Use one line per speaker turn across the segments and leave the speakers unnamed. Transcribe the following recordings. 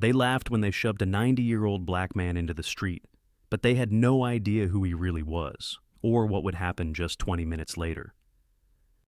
They laughed when they shoved a 90-year-old black man into the street, but they had no idea who he really was, or what would happen just 20 minutes later.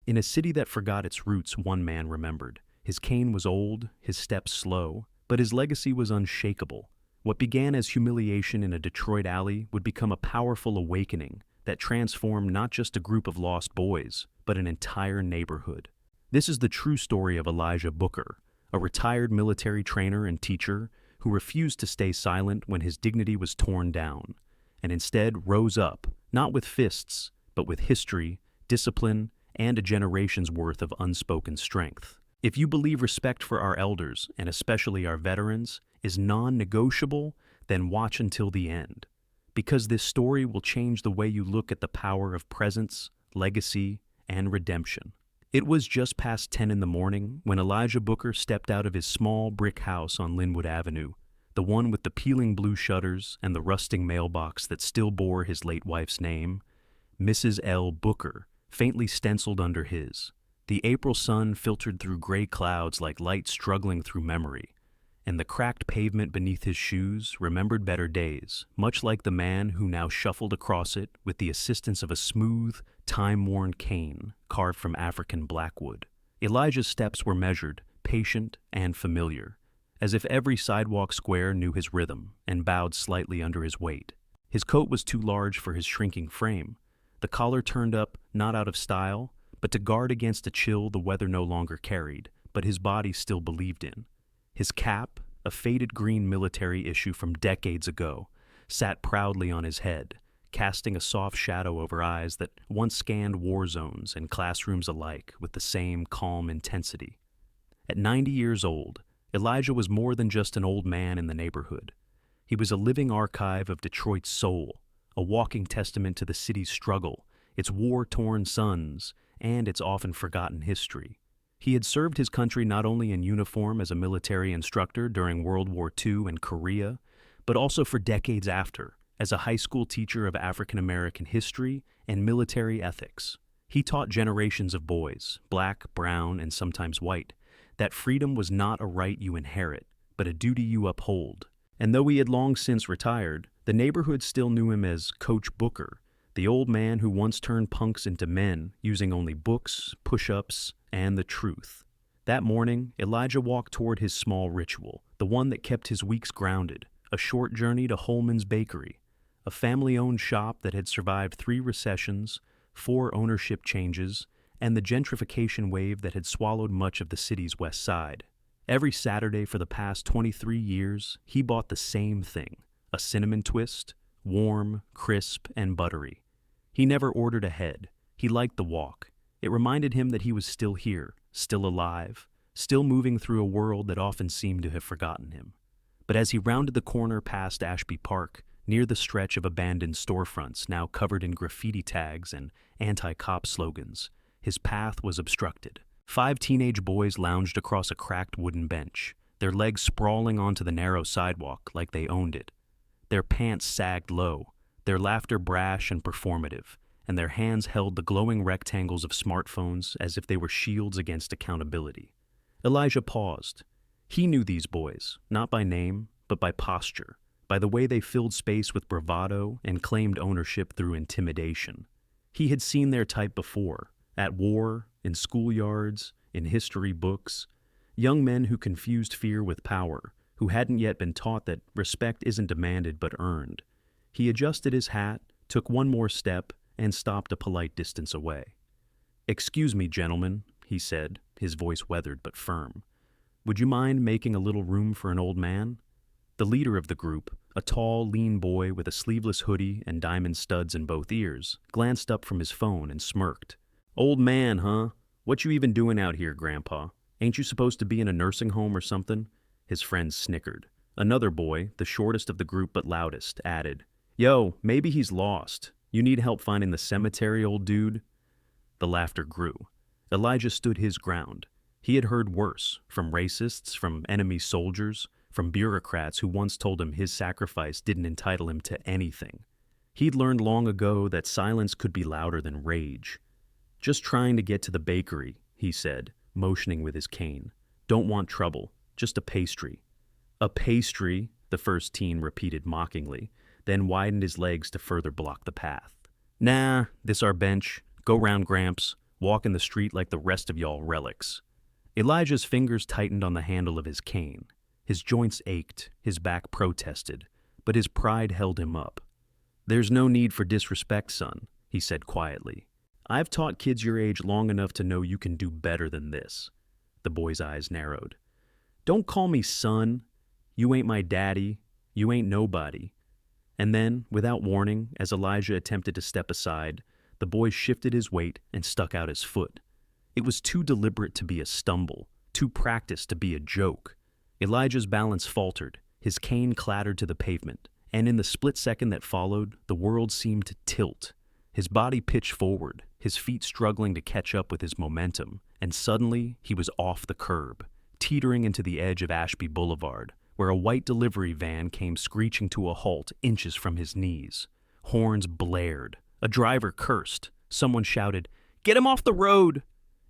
In a city that forgot its roots, one man remembered. His cane was old, his steps slow, but his legacy was unshakable. What began as humiliation in a Detroit alley would become a powerful awakening that transformed not just a group of lost boys, but an entire neighborhood. This is the true story of Elijah Booker, a retired military trainer and teacher who refused to stay silent when his dignity was torn down, and instead rose up, not with fists, but with history, discipline, and a generation's worth of unspoken strength. If you believe respect for our elders, and especially our veterans, is non-negotiable, then watch until the end, because this story will change the way you look at the power of presence, legacy, and redemption. It was just past 10 in the morning when Elijah Booker stepped out of his small brick house on Linwood Avenue, the one with the peeling blue shutters and the rusting mailbox that still bore his late wife's name, Mrs. L. Booker, faintly stenciled under his. The April sun filtered through gray clouds like light struggling through memory, and the cracked pavement beneath his shoes remembered better days, much like the man who now shuffled across it with the assistance of a smooth, time-worn cane carved from African blackwood. Elijah's steps were measured, patient, and familiar, as if every sidewalk square knew his rhythm and bowed slightly under his weight. His coat was too large for his shrinking frame, the collar turned up not out of style, but to guard against a chill the weather no longer carried, but his body still believed in. His cap, a faded green military issue from decades ago, sat proudly on his head, casting a soft shadow over eyes that once scanned war zones and classrooms alike with the same calm intensity. At 90 years old, Elijah was more than just an old man in the neighborhood. He was a living archive of Detroit's soul, a walking testament to the city's struggle, its war-torn sons, and its often forgotten history. He had served his country not only in uniform as a military instructor during World War II and Korea, but also for decades after, as a high school teacher of African American history and military ethics. He taught generations of boys, black, brown, and sometimes white, that freedom was not a right you inherit, but a duty you uphold. And though he had long since retired, the neighborhood still knew him as Coach Booker, the old man who once turned punks into men using only books, push-ups, and the truth. That morning, Elijah walked toward his small ritual, the one that kept his weeks grounded, a short journey to Holman's Bakery, a family-owned shop that had survived 3 recessions, 4 ownership changes, and the gentrification wave that had swallowed much of the city's west side. Every Saturday for the past 23 years, he bought the same thing, a cinnamon twist, warm, crisp, and buttery. He never ordered ahead. He liked the walk. It reminded him that he was still here, still alive, still moving through a world that often seemed to have forgotten him. But as he rounded the corner past Ashby Park, near the stretch of abandoned storefronts now covered in graffiti tags and anti-cop slogans, his path was obstructed. 5 teenage boys lounged across a cracked wooden bench, their legs sprawling onto the narrow sidewalk like they owned it. Their pants sagged low, their laughter brash and performative, and their hands held the glowing rectangles of smartphones as if they were shields against accountability. Elijah paused. He knew these boys, not by name, but by posture, by the way they filled space with bravado and claimed ownership through intimidation. He had seen their type before, at war, in schoolyards, in history books, young men who confused fear with power, who hadn't yet been taught that respect isn't demanded but earned. He adjusted his hat, took one more step, and stopped a polite distance away. "Excuse me, gentlemen," he said, his voice weathered but firm. "Would you mind making a little room for an old man?" The leader of the group, a tall, lean boy with a sleeveless hoodie and diamond studs in both ears, glanced up from his phone and smirked. "Old man, huh? What you even doing out here, Grandpa? Ain't you supposed to be in a nursing home or something?" His friends snickered. Another boy, the shortest of the group but loudest, added, "Yo, maybe he's lost. You need help finding the cemetery, old dude?" The laughter grew. Elijah stood his ground. He had heard worse, from racists, from enemy soldiers, from bureaucrats who once told him his sacrifice didn't entitle him to anything. He'd learned long ago that silence could be louder than rage. "Just trying to get to the bakery," he said, motioning with his cane. "Don't want trouble, just a pastry." A pastry, the first teen repeated mockingly, then widened his legs to further block the path. Nah, this our bench. Go round, Gramps. Walk in the street like the rest of y'all relics. Elijah's fingers tightened on the handle of his cane. His joints ached, his back protested, but his pride held him up. There's no need for disrespect, son, he said quietly. I've taught kids your age long enough to know you can do better than this. The boy's eyes narrowed. Don't call me son. You ain't my daddy. You ain't nobody. And then, without warning, as Elijah attempted to step aside, the boy shifted his weight and stuck out his foot. It was too deliberate to be a stumble, too practiced to be a joke. Elijah's balance faltered, his cane clattered to the pavement, and in the split second that followed, the world seemed to tilt. His body pitched forward, his feet struggling to catch up with his momentum, and suddenly he was off the curb, teetering into the edge of Ashby Boulevard, where a white delivery van came screeching to a halt inches from his knees. Horns blared. A driver cursed. Someone shouted, "Get him off the road!"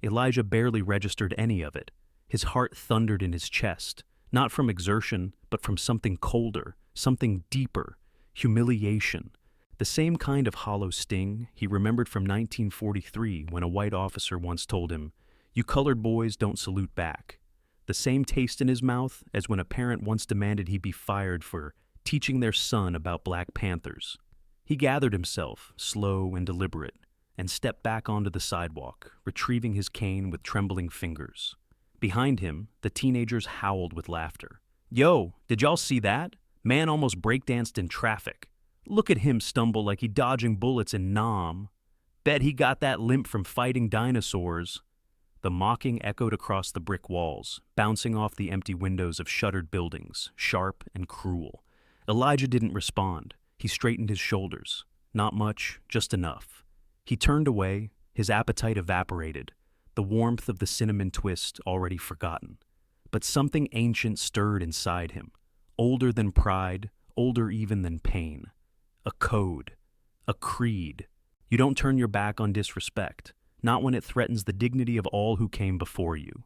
Elijah barely registered any of it. His heart thundered in his chest, not from exertion, but from something colder, something deeper, humiliation. The same kind of hollow sting he remembered from 1943 when a white officer once told him, "You colored boys don't salute back." The same taste in his mouth as when a parent once demanded he be fired for teaching their son about Black Panthers. He gathered himself, slow and deliberate, and stepped back onto the sidewalk, retrieving his cane with trembling fingers. Behind him, the teenagers howled with laughter. Yo, did y'all see that? Man almost breakdanced in traffic. Look at him stumble like he dodging bullets in Nam. Bet he got that limp from fighting dinosaurs. The mocking echoed across the brick walls, bouncing off the empty windows of shuttered buildings, sharp and cruel. Elijah didn't respond. He straightened his shoulders. Not much, just enough. He turned away, his appetite evaporated, the warmth of the cinnamon twist already forgotten. But something ancient stirred inside him, older than pride, older even than pain. A code, a creed. You don't turn your back on disrespect, not when it threatens the dignity of all who came before you.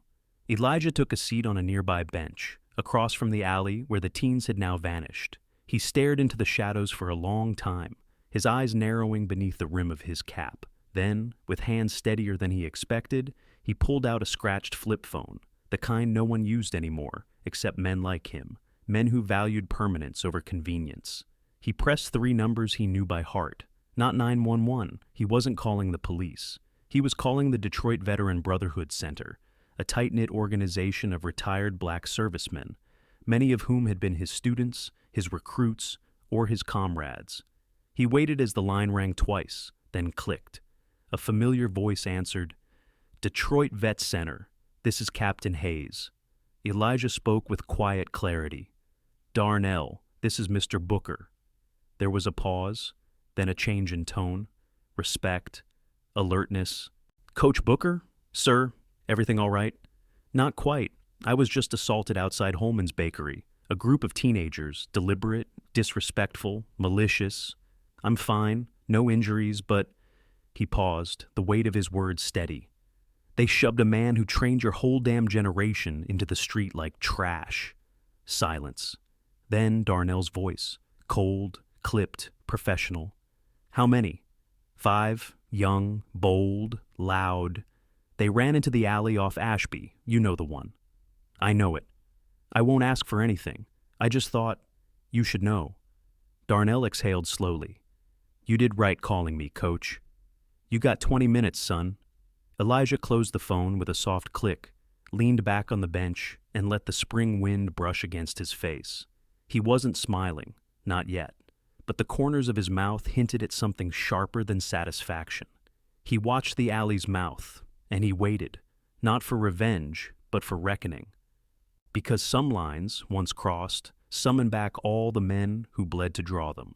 Elijah took a seat on a nearby bench, across from the alley where the teens had now vanished. He stared into the shadows for a long time, his eyes narrowing beneath the rim of his cap. Then, with hands steadier than he expected, he pulled out a scratched flip phone, the kind no one used anymore, except men like him, men who valued permanence over convenience. He pressed 3 numbers he knew by heart. Not 911, he wasn't calling the police. He was calling the Detroit Veteran Brotherhood Center, a tight-knit organization of retired black servicemen, many of whom had been his students, his recruits, or his comrades. He waited as the line rang twice, then clicked. A familiar voice answered, "Detroit Vet Center, this is Captain Hayes." Elijah spoke with quiet clarity. "Darnell, this is Mr. Booker." There was a pause, then a change in tone, respect, alertness. "Coach Booker? Sir, everything all right?" "Not quite. I was just assaulted outside Holman's Bakery. A group of teenagers, deliberate, disrespectful, malicious. I'm fine, no injuries, but..." He paused, the weight of his words steady. "They shoved a man who trained your whole damn generation into the street like trash." Silence. Then Darnell's voice, cold, clipped, professional. "How many?" "5, young, bold, loud. They ran into the alley off Ashby, you know the one." "I know it. I won't ask for anything. I just thought, you should know." Darnell exhaled slowly. "You did right calling me, Coach. You got 20 minutes, son." Elijah closed the phone with a soft click, leaned back on the bench, and let the spring wind brush against his face. He wasn't smiling, not yet, but the corners of his mouth hinted at something sharper than satisfaction. He watched the alley's mouth, and he waited, not for revenge, but for reckoning. Because some lines, once crossed, summoned back all the men who bled to draw them.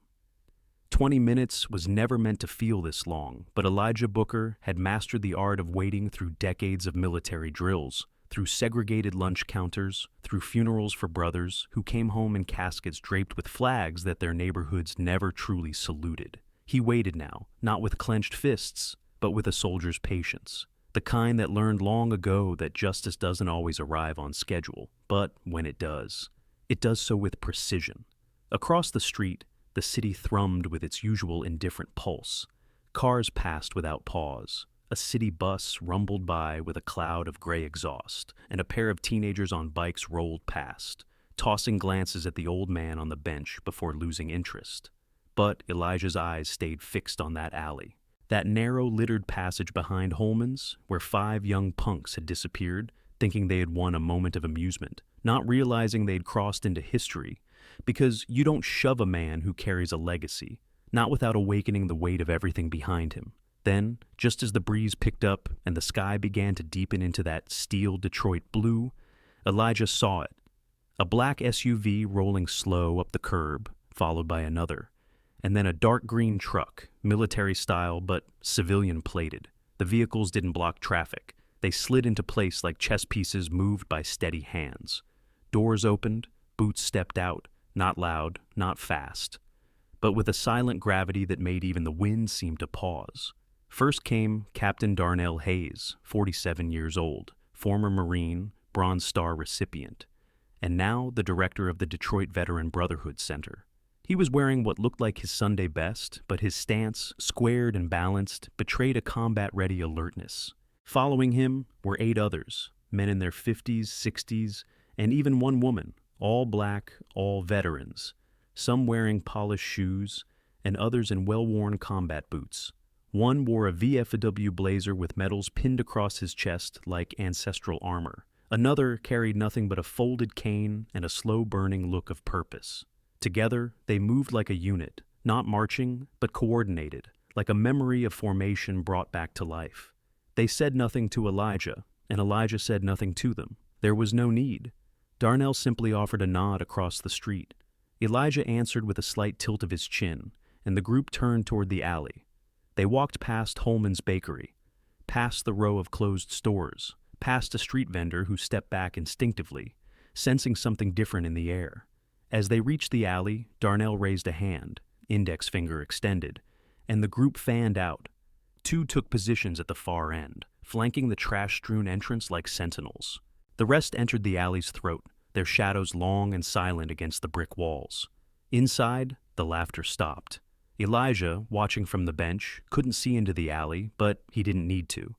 20 minutes was never meant to feel this long, but Elijah Booker had mastered the art of waiting through decades of military drills, through segregated lunch counters, through funerals for brothers who came home in caskets draped with flags that their neighborhoods never truly saluted. He waited now, not with clenched fists, but with a soldier's patience, the kind that learned long ago that justice doesn't always arrive on schedule, but when it does, It does so with precision. Across the street, the city thrummed with its usual indifferent pulse. Cars passed without pause. A city bus rumbled by with a cloud of gray exhaust, and a pair of teenagers on bikes rolled past, tossing glances at the old man on the bench before losing interest. But Elijah's eyes stayed fixed on that alley. That narrow, littered passage behind Holman's, where 5 young punks had disappeared, thinking they had won a moment of amusement, not realizing they'd crossed into history, because you don't shove a man who carries a legacy, not without awakening the weight of everything behind him. Then, just as the breeze picked up and the sky began to deepen into that steel Detroit blue, Elijah saw it. A black SUV rolling slow up the curb, followed by another, and then a dark green truck, military style but civilian plated. The vehicles didn't block traffic. They slid into place like chess pieces moved by steady hands. Doors opened, Boots stepped out, not loud, not fast, but with a silent gravity that made even the wind seem to pause. First came Captain Darnell Hayes, 47 years old, former Marine, Bronze Star recipient, and now the director of the Detroit Veteran Brotherhood Center. He was wearing what looked like his Sunday best, but his stance, squared and balanced, betrayed a combat-ready alertness. Following him were 8 others, men in their 50s, 60s, and even one woman, all black, all veterans, some wearing polished shoes, and others in well-worn combat boots. One wore a VFW blazer with medals pinned across his chest like ancestral armor. Another carried nothing but a folded cane and a slow-burning look of purpose. Together, they moved like a unit, not marching, but coordinated, like a memory of formation brought back to life. They said nothing to Elijah, and Elijah said nothing to them. There was no need. Darnell simply offered a nod across the street. Elijah answered with a slight tilt of his chin, and the group turned toward the alley. They walked past Holman's Bakery, past the row of closed stores, past a street vendor who stepped back instinctively, sensing something different in the air. As they reached the alley, Darnell raised a hand, index finger extended, and the group fanned out. 2 took positions at the far end, flanking the trash-strewn entrance like sentinels. The rest entered the alley's throat, their shadows long and silent against the brick walls. Inside, the laughter stopped. Elijah, watching from the bench, couldn't see into the alley, but he didn't need to.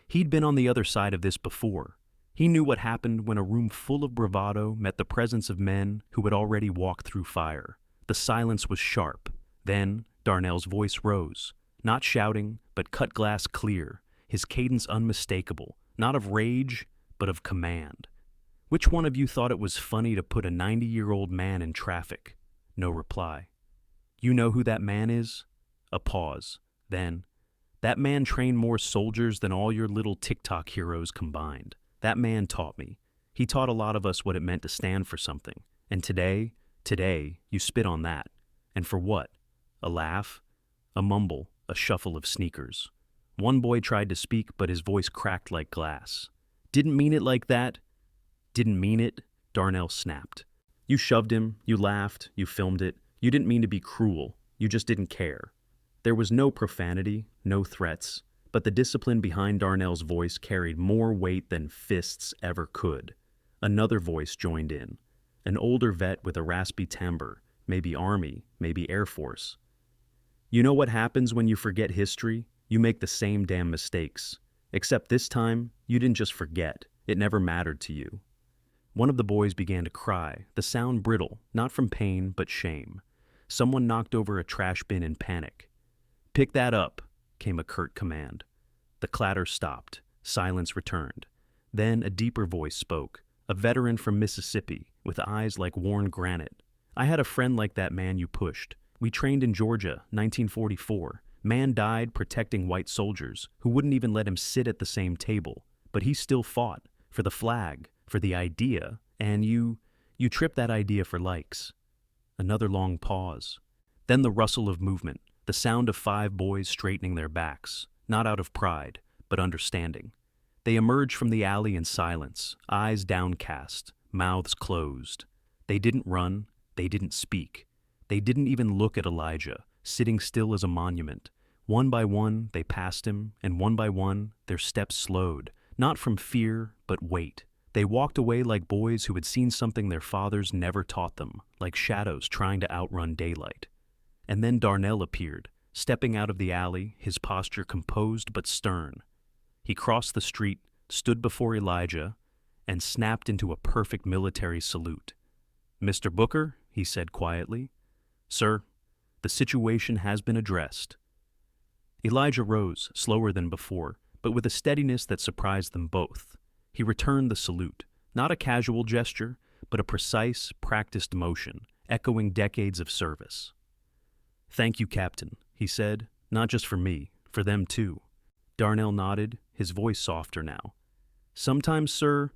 He'd been on the other side of this before. He knew what happened when a room full of bravado met the presence of men who had already walked through fire. The silence was sharp. Then Darnell's voice rose, not shouting, but cut glass clear, his cadence unmistakable, not of rage, but of command. Which one of you thought it was funny to put a 90-year-old man in traffic? No reply. You know who that man is? A pause. Then, that man trained more soldiers than all your little TikTok heroes combined. That man taught me. He taught a lot of us what it meant to stand for something. And today, you spit on that. And for what? A laugh? A mumble, a shuffle of sneakers. One boy tried to speak, but his voice cracked like glass. Didn't mean it like that. Didn't mean it, Darnell snapped. You shoved him, you laughed, you filmed it. You didn't mean to be cruel. You just didn't care. There was no profanity, no threats, but the discipline behind Darnell's voice carried more weight than fists ever could. Another voice joined in, an older vet with a raspy timbre, maybe Army, maybe Air Force. You know what happens when you forget history? You make the same damn mistakes. Except this time, you didn't just forget. It never mattered to you. One of the boys began to cry, the sound brittle, not from pain, but shame. Someone knocked over a trash bin in panic. "Pick that up," came a curt command. The clatter stopped. Silence returned. Then a deeper voice spoke, a veteran from Mississippi, with eyes like worn granite. "I had a friend like that man you pushed. We trained in Georgia, 1944. Man died protecting white soldiers who wouldn't even let him sit at the same table. But he still fought, for the flag, for the idea, and you tripped that idea for likes." Another long pause. Then the rustle of movement, the sound of 5 boys straightening their backs, not out of pride, but understanding. They emerged from the alley in silence, eyes downcast, mouths closed. They didn't run, they didn't speak. They didn't even look at Elijah, sitting still as a monument. One by one, they passed him, and one by one, their steps slowed, not from fear, but weight, They walked away like boys who had seen something their fathers never taught them, like shadows trying to outrun daylight. And then Darnell appeared, stepping out of the alley, his posture composed but stern. He crossed the street, stood before Elijah, and snapped into a perfect military salute. "Mr. Booker," he said quietly. "Sir, the situation has been addressed." Elijah rose, slower than before, but with a steadiness that surprised them both. He returned the salute, not a casual gesture, but a precise, practiced motion, echoing decades of service. "Thank you, Captain," he said, "not just for me, for them too." Darnell nodded, his voice softer now. "Sometimes, sir,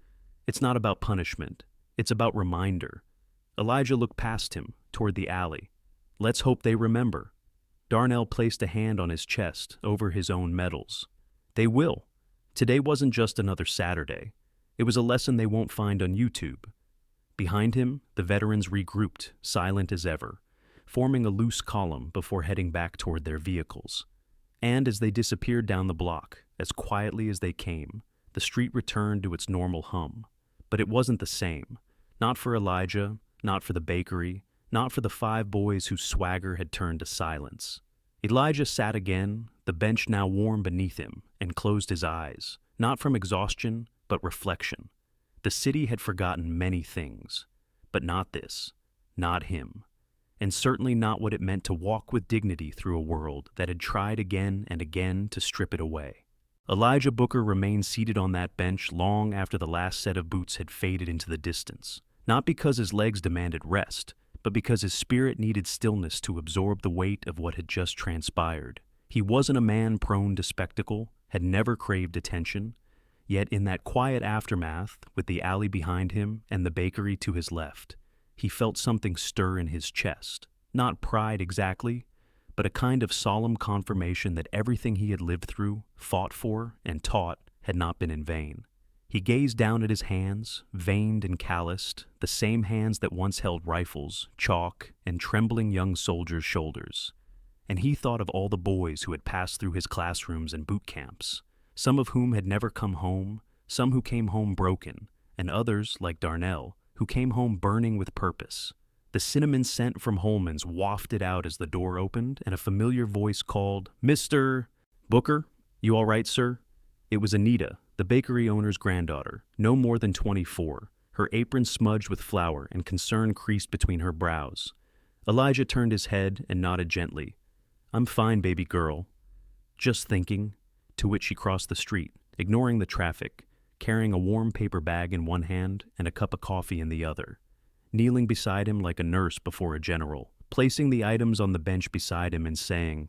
it's not about punishment, it's about reminder." Elijah looked past him, toward the alley. "Let's hope they remember." Darnell placed a hand on his chest, over his own medals. "They will. Today wasn't just another Saturday. It was a lesson they won't find on YouTube." Behind him, the veterans regrouped, silent as ever, forming a loose column before heading back toward their vehicles. And as they disappeared down the block, as quietly as they came, the street returned to its normal hum. But it wasn't the same. Not for Elijah, not for the bakery, not for the 5 boys whose swagger had turned to silence. Elijah sat again, the bench now warm beneath him, and closed his eyes, not from exhaustion, but reflection. The city had forgotten many things, but not this, not him, and certainly not what it meant to walk with dignity through a world that had tried again and again to strip it away. Elijah Booker remained seated on that bench long after the last set of boots had faded into the distance, not because his legs demanded rest, but because his spirit needed stillness to absorb the weight of what had just transpired. He wasn't a man prone to spectacle, had never craved attention, yet in that quiet aftermath, with the alley behind him and the bakery to his left, he felt something stir in his chest. Not pride exactly, but a kind of solemn confirmation that everything he had lived through, fought for, and taught had not been in vain. He gazed down at his hands, veined and calloused, the same hands that once held rifles, chalk, and trembling young soldiers' shoulders. And he thought of all the boys who had passed through his classrooms and boot camps, some of whom had never come home, some who came home broken, and others, like Darnell, who came home burning with purpose. The cinnamon scent from Holman's wafted out as the door opened, and a familiar voice called, "Mr. Booker? You all right, sir?" It was Anita, the bakery owner's granddaughter, no more than 24, her apron smudged with flour and concern creased between her brows. Elijah turned his head and nodded gently. "I'm fine, baby girl. Just thinking," to which she crossed the street, ignoring the traffic, carrying a warm paper bag in one hand and a cup of coffee in the other, kneeling beside him like a nurse before a general, placing the items on the bench beside him and saying,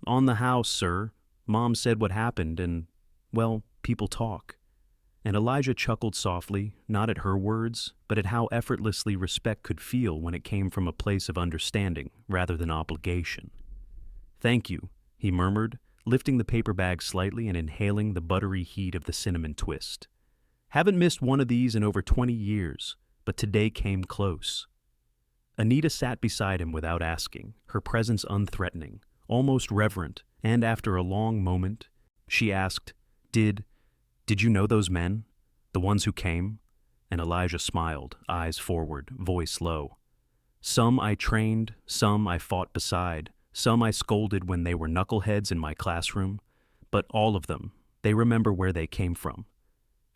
"On the house, sir. Mom said what happened and, well, people talk." And Elijah chuckled softly, not at her words, but at how effortlessly respect could feel when it came from a place of understanding rather than obligation. "Thank you," he murmured, lifting the paper bag slightly and inhaling the buttery heat of the cinnamon twist. "Haven't missed one of these in over 20 years, but today came close." Anita sat beside him without asking, her presence unthreatening, almost reverent, and after a long moment, she asked, Did you know those men? The ones who came?" And Elijah smiled, eyes forward, voice low. "Some I trained, some I fought beside, some I scolded when they were knuckleheads in my classroom, but all of them, they remember where they came from."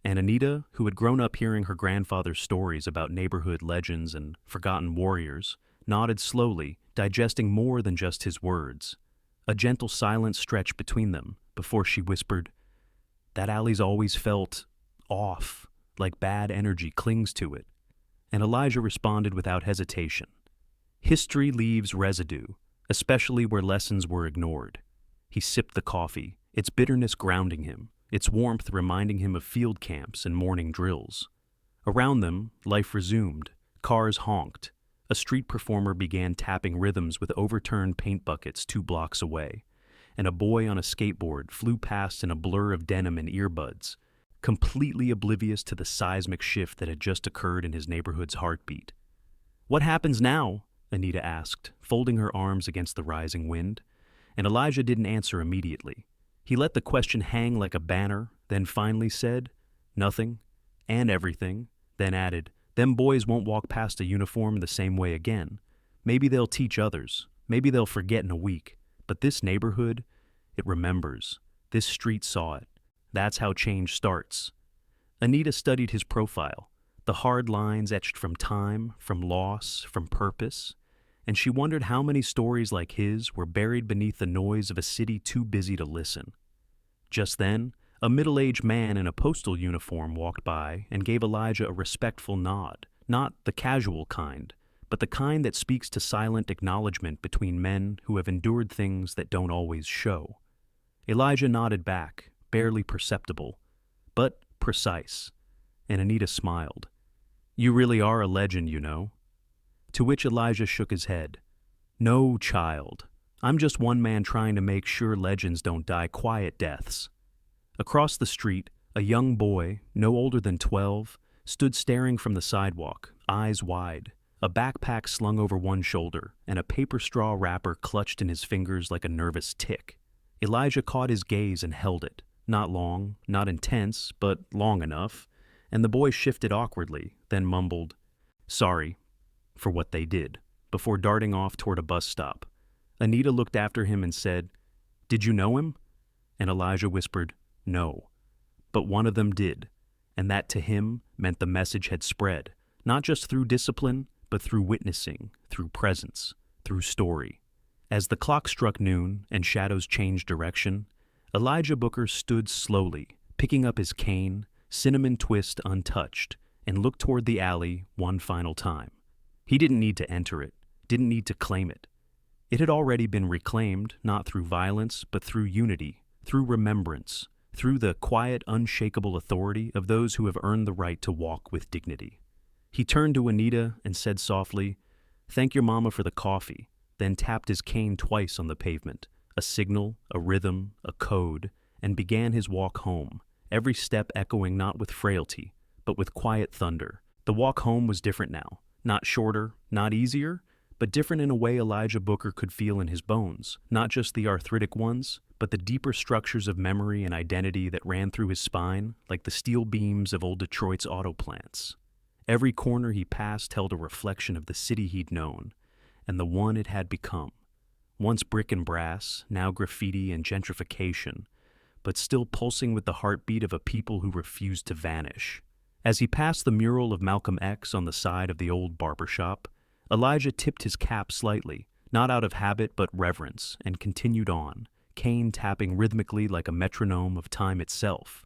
And Anita, who had grown up hearing her grandfather's stories about neighborhood legends and forgotten warriors, nodded slowly, digesting more than just his words. A gentle silence stretched between them before she whispered, "That alley's always felt off, like bad energy clings to it." And Elijah responded without hesitation. "History leaves residue, especially where lessons were ignored." He sipped the coffee, its bitterness grounding him, its warmth reminding him of field camps and morning drills. Around them, life resumed. Cars honked. A street performer began tapping rhythms with overturned paint buckets 2 blocks away, and a boy on a skateboard flew past in a blur of denim and earbuds, completely oblivious to the seismic shift that had just occurred in his neighborhood's heartbeat. "What happens now?" Anita asked, folding her arms against the rising wind, and Elijah didn't answer immediately. He let the question hang like a banner, then finally said, "Nothing," and everything, then added, "Them boys won't walk past a uniform the same way again. Maybe they'll teach others. Maybe they'll forget in a week. But this neighborhood, it remembers. This street saw it. That's how change starts." Anita studied his profile, the hard lines etched from time, from loss, from purpose, and she wondered how many stories like his were buried beneath the noise of a city too busy to listen. Just then, a middle-aged man in a postal uniform walked by and gave Elijah a respectful nod, not the casual kind, but the kind that speaks to silent acknowledgement between men who have endured things that don't always show. Elijah nodded back, barely perceptible, but precise, and Anita smiled. "You really are a legend, you know." To which Elijah shook his head. "No, child. I'm just one man trying to make sure legends don't die quiet deaths." Across the street, a young boy, no older than 12, stood staring from the sidewalk, eyes wide, a backpack slung over one shoulder, and a paper straw wrapper clutched in his fingers like a nervous tick. Elijah caught his gaze and held it, not long, not intense, but long enough, and the boy shifted awkwardly, then mumbled, "Sorry," for what they did, before darting off toward a bus stop. Anita looked after him and said, "Did you know him?" And Elijah whispered, "No." But one of them did, and that to him meant the message had spread, not just through discipline, but through witnessing, through presence, through story. As the clock struck noon and shadows changed direction, Elijah Booker stood slowly, picking up his cane, cinnamon twist untouched, and looked toward the alley one final time. He didn't need to enter it, didn't need to claim it. It had already been reclaimed, not through violence, but through unity, through remembrance, through the quiet, unshakable authority of those who have earned the right to walk with dignity. He turned to Anita and said softly, "Thank your mama for the coffee," then tapped his cane twice on the pavement, a signal, a rhythm, a code, and began his walk home, every step echoing not with frailty, but with quiet thunder. The walk home was different now, not shorter, not easier, but different in a way Elijah Booker could feel in his bones, not just the arthritic ones, but the deeper structures of memory and identity that ran through his spine like the steel beams of old Detroit's auto plants. Every corner he passed held a reflection of the city he'd known, and the one it had become. Once brick and brass, now graffiti and gentrification, but still pulsing with the heartbeat of a people who refused to vanish. As he passed the mural of Malcolm X on the side of the old barber shop, Elijah tipped his cap slightly, not out of habit but reverence, and continued on, cane tapping rhythmically like a metronome of time itself.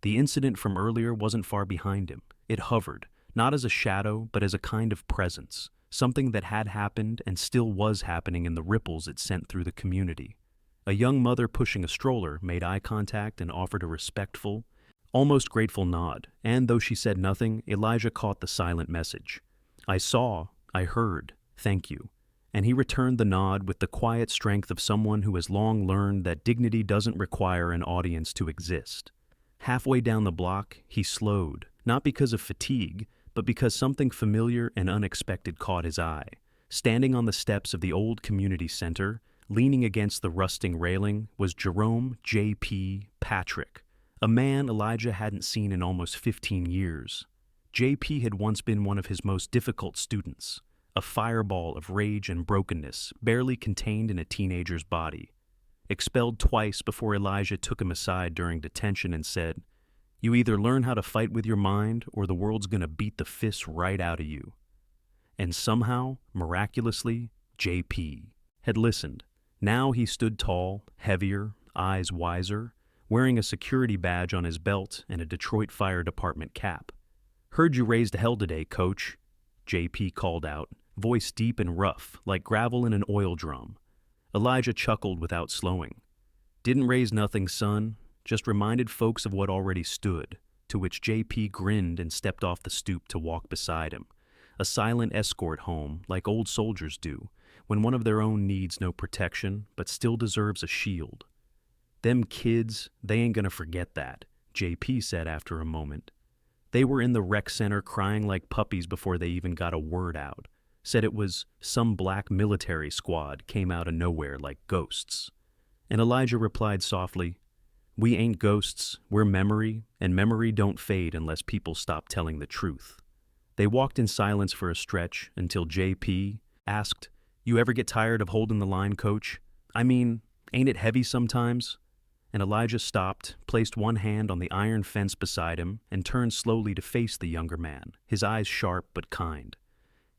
The incident from earlier wasn't far behind him. It hovered, not as a shadow, but as a kind of presence, something that had happened and still was happening in the ripples it sent through the community. A young mother pushing a stroller made eye contact and offered a respectful, almost grateful nod, and though she said nothing, Elijah caught the silent message. "I saw, I heard, thank you." And he returned the nod with the quiet strength of someone who has long learned that dignity doesn't require an audience to exist. Halfway down the block, he slowed, not because of fatigue, but because something familiar and unexpected caught his eye. Standing on the steps of the old community center, leaning against the rusting railing, was Jerome J.P. Patrick, a man Elijah hadn't seen in almost 15 years. J.P. had once been one of his most difficult students, a fireball of rage and brokenness, barely contained in a teenager's body. Expelled twice before Elijah took him aside during detention and said, "You either learn how to fight with your mind, or the world's gonna beat the fists right out of you." And somehow, miraculously, J.P. had listened. Now he stood tall, heavier, eyes wiser, wearing a security badge on his belt and a Detroit Fire Department cap. "Heard you raised hell today, Coach," J.P. called out, voice deep and rough, like gravel in an oil drum. Elijah chuckled without slowing. "Didn't raise nothing, son. Just reminded folks of what already stood," to which J.P. grinned and stepped off the stoop to walk beside him. A silent escort home, like old soldiers do, when one of their own needs no protection, but still deserves a shield. "Them kids, they ain't gonna forget that," J.P. said after a moment. "They were in the rec center crying like puppies before they even got a word out. Said it was some black military squad came out of nowhere like ghosts." And Elijah replied softly, We ain't ghosts, we're memory, and memory don't fade unless people stop telling the truth. They walked in silence for a stretch until JP asked, "You ever get tired of holding the line, coach? I mean, ain't it heavy sometimes?" And Elijah stopped, placed one hand on the iron fence beside him, and turned slowly to face the younger man, his eyes sharp but kind.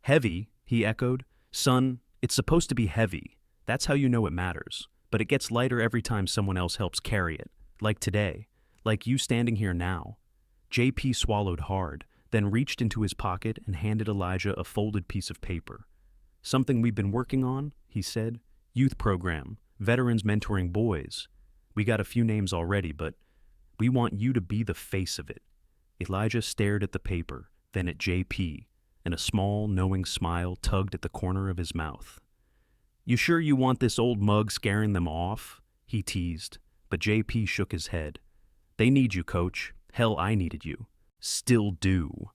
"Heavy?" he echoed. "Son, it's supposed to be heavy. That's how you know it matters. But it gets lighter every time someone else helps carry it. Like today. Like you standing here now." JP swallowed hard, then reached into his pocket and handed Elijah a folded piece of paper. "Something we've been working on," he said. "Youth program, veterans mentoring boys. We got a few names already, but we want you to be the face of it." Elijah stared at the paper, then at JP, and a small, knowing smile tugged at the corner of his mouth. "You sure you want this old mug scaring them off?" he teased, but JP shook his head. "They need you, coach. Hell, I needed you. Still do."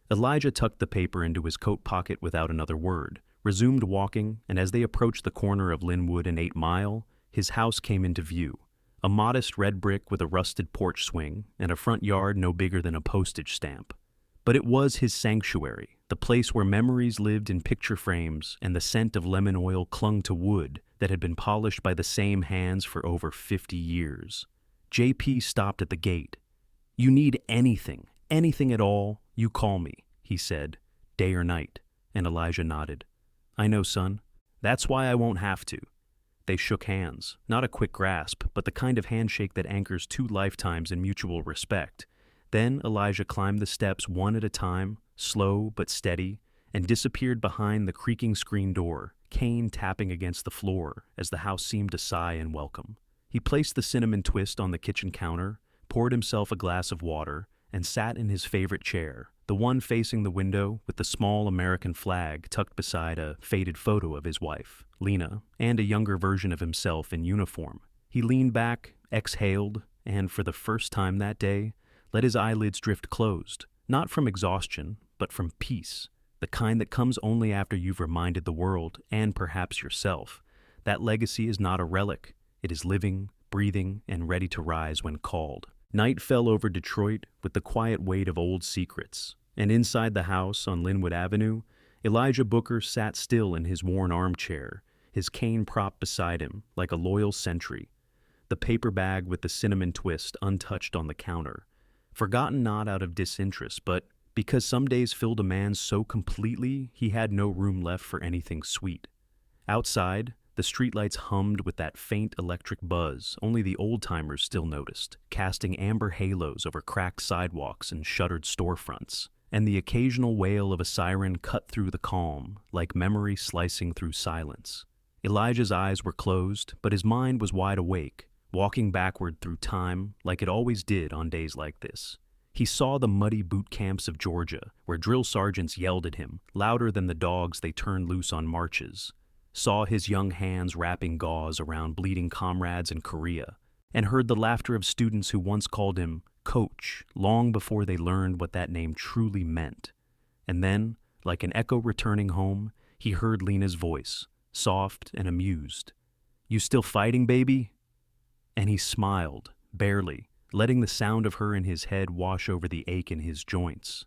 Elijah tucked the paper into his coat pocket without another word, resumed walking, and as they approached the corner of Linwood and 8 Mile, his house came into view. A modest red brick with a rusted porch swing and a front yard no bigger than a postage stamp. But it was his sanctuary, the place where memories lived in picture frames and the scent of lemon oil clung to wood that had been polished by the same hands for over 50 years. JP stopped at the gate. "You need anything at all, you call me," he said, "day or night." And Elijah nodded. "I know, son. That's why I won't have to." They shook hands, not a quick grasp, but the kind of handshake that anchors 2 lifetimes in mutual respect. Then Elijah climbed the steps one at a time, slow but steady, and disappeared behind the creaking screen door, cane tapping against the floor as the house seemed to sigh in welcome. He placed the cinnamon twist on the kitchen counter, poured himself a glass of water, and sat in his favorite chair, the one facing the window with the small American flag tucked beside a faded photo of his wife, Lena, and a younger version of himself in uniform. He leaned back, exhaled, and for the first time that day, let his eyelids drift closed, not from exhaustion, but from peace, the kind that comes only after you've reminded the world, and perhaps yourself, that legacy is not a relic, it is living, breathing, and ready to rise when called. Night fell over Detroit with the quiet weight of old secrets, and inside the house on Linwood Avenue, Elijah Booker sat still in his worn armchair, his cane propped beside him like a loyal sentry, the paper bag with the cinnamon twist untouched on the counter, forgotten not out of disinterest, but because some days filled a man so completely he had no room left for anything sweet. Outside, the streetlights hummed with that faint electric buzz only the old-timers still noticed, casting amber halos over cracked sidewalks and shuttered storefronts, and the occasional wail of a siren cut through the calm, like memory slicing through silence. Elijah's eyes were closed, but his mind was wide awake, walking backward through time like it always did on days like this. He saw the muddy boot camps of Georgia, where drill sergeants yelled at him, louder than the dogs they turned loose on marches, saw his young hands wrapping gauze around bleeding comrades in Korea, and heard the laughter of students who once called him Coach long before they learned what that name truly meant. And then, like an echo returning home, he heard Lena's voice, soft and amused. "You still fighting, baby?" And he smiled, barely, letting the sound of her in his head wash over the ache in his joints.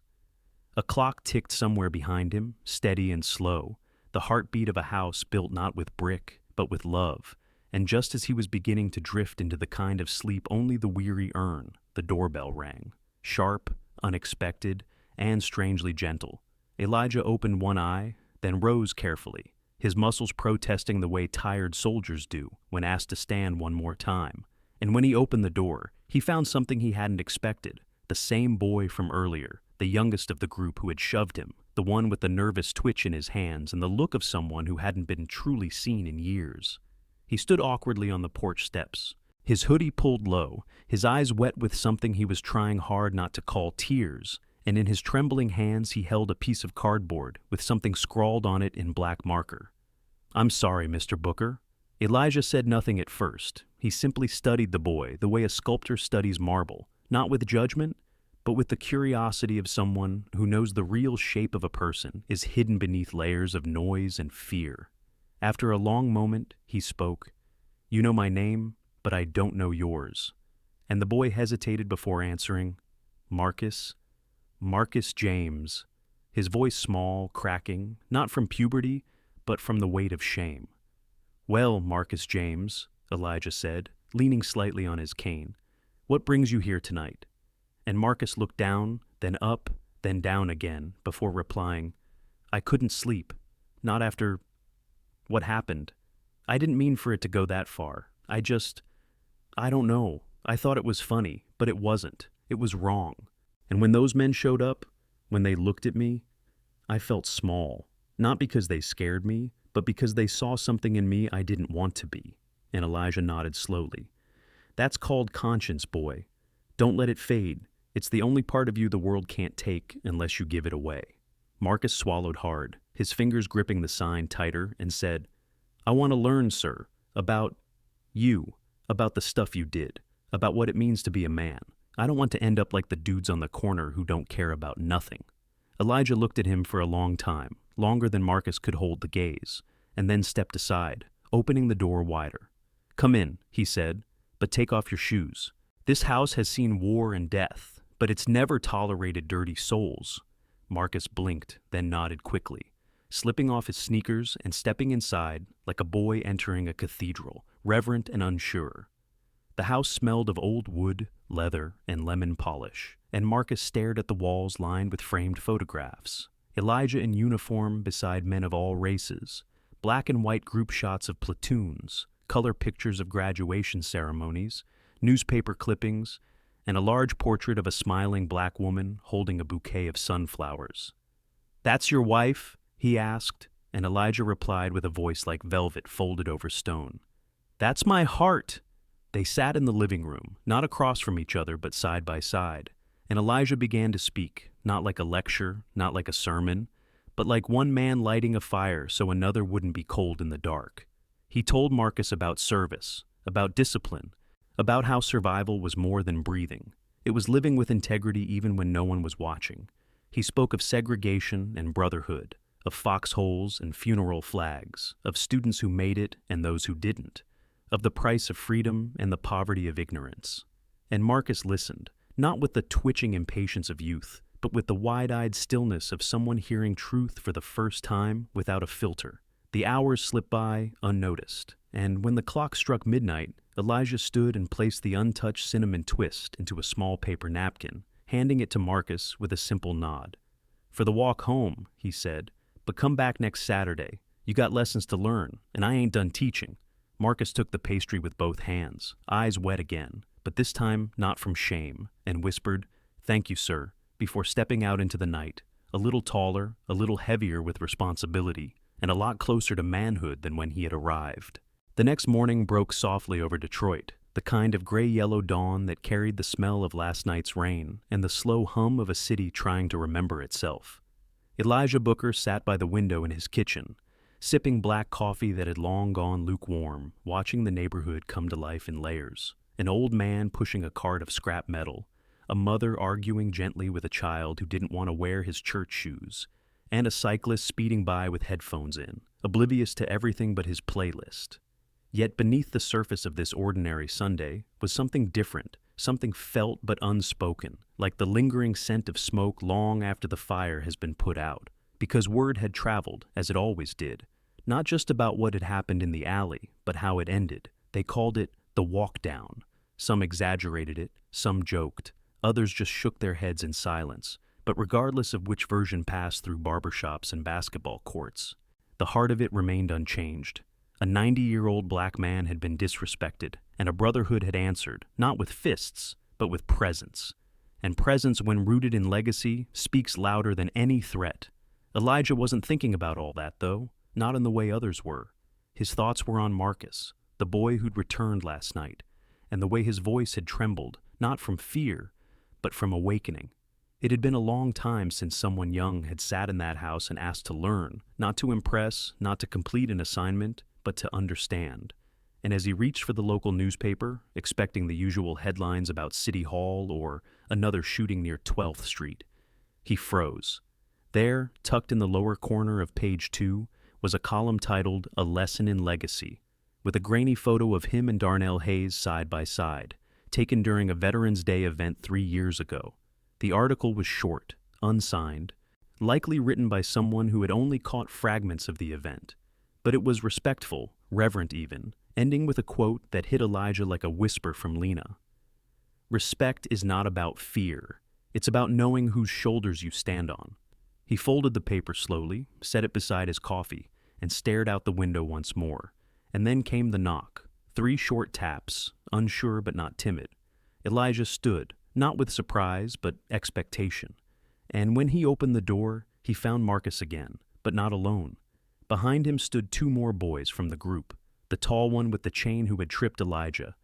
A clock ticked somewhere behind him, steady and slow, the heartbeat of a house built not with brick, but with love, and just as he was beginning to drift into the kind of sleep only the weary earn, the doorbell rang. Sharp, unexpected, and strangely gentle. Elijah opened one eye, then rose carefully, his muscles protesting the way tired soldiers do when asked to stand one more time. And when he opened the door, he found something he hadn't expected, the same boy from earlier, the youngest of the group who had shoved him, the one with the nervous twitch in his hands and the look of someone who hadn't been truly seen in years. He stood awkwardly on the porch steps, his hoodie pulled low, his eyes wet with something he was trying hard not to call tears, and in his trembling hands he held a piece of cardboard with something scrawled on it in black marker. "I'm sorry, Mr. Booker." Elijah said nothing at first. He simply studied the boy the way a sculptor studies marble, not with judgment, but with the curiosity of someone who knows the real shape of a person is hidden beneath layers of noise and fear. After a long moment, he spoke, "You know my name, but I don't know yours." and the boy hesitated before answering. Marcus? Marcus James. His voice small, cracking, not from puberty, but from the weight of shame. Well, Marcus James, Elijah said, leaning slightly on his cane, what brings you here tonight? And Marcus looked down, then up, then down again, before replying, I couldn't sleep. Not after what happened. I didn't mean for it to go that far. I don't know. I thought it was funny, but it wasn't. It was wrong. And when those men showed up, when they looked at me, I felt small. Not because they scared me, but because they saw something in me I didn't want to be. And Elijah nodded slowly. That's called conscience, boy. Don't let it fade. It's the only part of you the world can't take unless you give it away. Marcus swallowed hard, his fingers gripping the sign tighter, and said, I want to learn, sir, about you, about the stuff you did, about what it means to be a man. I don't want to end up like the dudes on the corner who don't care about nothing. Elijah looked at him for a long time, longer than Marcus could hold the gaze, and then stepped aside, opening the door wider. Come in, he said, but take off your shoes. This house has seen war and death, but it's never tolerated dirty souls. Marcus blinked, then nodded quickly, slipping off his sneakers and stepping inside like a boy entering a cathedral, reverent and unsure. The house smelled of old wood, leather, and lemon polish, and Marcus stared at the walls lined with framed photographs. Elijah in uniform beside men of all races, black and white group shots of platoons, color pictures of graduation ceremonies, newspaper clippings, and a large portrait of a smiling black woman holding a bouquet of sunflowers. That's your wife? He asked, and Elijah replied with a voice like velvet folded over stone. That's my heart. They sat in the living room, not across from each other but side by side, and Elijah began to speak, not like a lecture, not like a sermon, but like one man lighting a fire so another wouldn't be cold in the dark. He told Marcus about service, about discipline, about how survival was more than breathing. It was living with integrity even when no one was watching. He spoke of segregation and brotherhood, of foxholes and funeral flags, of students who made it and those who didn't, of the price of freedom and the poverty of ignorance. And Marcus listened, not with the twitching impatience of youth, but with the wide-eyed stillness of someone hearing truth for the first time without a filter. The hours slipped by unnoticed, and when the clock struck midnight, Elijah stood and placed the untouched cinnamon twist into a small paper napkin, handing it to Marcus with a simple nod. For the walk home, he said, but come back next Saturday. You got lessons to learn, and I ain't done teaching. Marcus took the pastry with both hands, eyes wet again, but this time not from shame, and whispered, Thank you, sir, before stepping out into the night, a little taller, a little heavier with responsibility, and a lot closer to manhood than when he had arrived. The next morning broke softly over Detroit, the kind of gray-yellow dawn that carried the smell of last night's rain and the slow hum of a city trying to remember itself. Elijah Booker sat by the window in his kitchen, sipping black coffee that had long gone lukewarm, watching the neighborhood come to life in layers. An old man pushing a cart of scrap metal, a mother arguing gently with a child who didn't want to wear his church shoes, and a cyclist speeding by with headphones in, oblivious to everything but his playlist. Yet beneath the surface of this ordinary Sunday was something different, something felt but unspoken, like the lingering scent of smoke long after the fire has been put out, because word had traveled, as it always did, not just about what had happened in the alley, but how it ended. They called it the walk down. Some exaggerated it, some joked, others just shook their heads in silence, but regardless of which version passed through barbershops and basketball courts, the heart of it remained unchanged. A 90-year-old black man had been disrespected, and a brotherhood had answered, not with fists, but with presence. And presence, when rooted in legacy, speaks louder than any threat. Elijah wasn't thinking about all that, though, not in the way others were. His thoughts were on Marcus, the boy who'd returned last night, and the way his voice had trembled, not from fear, but from awakening. It had been a long time since someone young had sat in that house and asked to learn, not to impress, not to complete an assignment, but to understand. And as he reached for the local newspaper, expecting the usual headlines about City Hall or another shooting near 12th Street, he froze. There, tucked in the lower corner of page 2, was a column titled A Lesson in Legacy, with a grainy photo of him and Darnell Hayes side by side, taken during a Veterans Day event 3 years ago. The article was short, unsigned, likely written by someone who had only caught fragments of the event. But it was respectful, reverent even, ending with a quote that hit Elijah like a whisper from Lena. Respect is not about fear. It's about knowing whose shoulders you stand on. He folded the paper slowly, set it beside his coffee, and stared out the window once more. And then came the knock. 3 short taps, unsure but not timid. Elijah stood, not with surprise, but expectation. And when he opened the door, he found Marcus again, but not alone. Behind him stood 2 more boys from the group, the tall one with the chain who had tripped Elijah,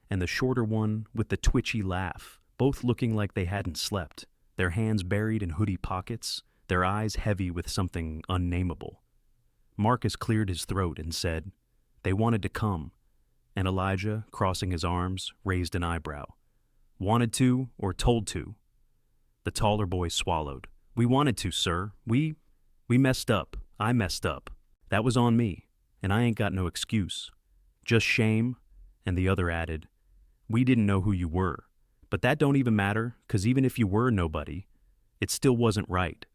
and the shorter one with the twitchy laugh, both looking like they hadn't slept, their hands buried in hoodie pockets, their eyes heavy with something unnameable. Marcus cleared his throat and said, "They wanted to come," and Elijah, crossing his arms, raised an eyebrow. "Wanted to or told to?" The taller boy swallowed. "We wanted to, sir. We messed up. I messed up. That was on me, and I ain't got no excuse. Just shame," and the other added, "We didn't know who you were. But that don't even matter, 'cause even if you were nobody, it still wasn't right."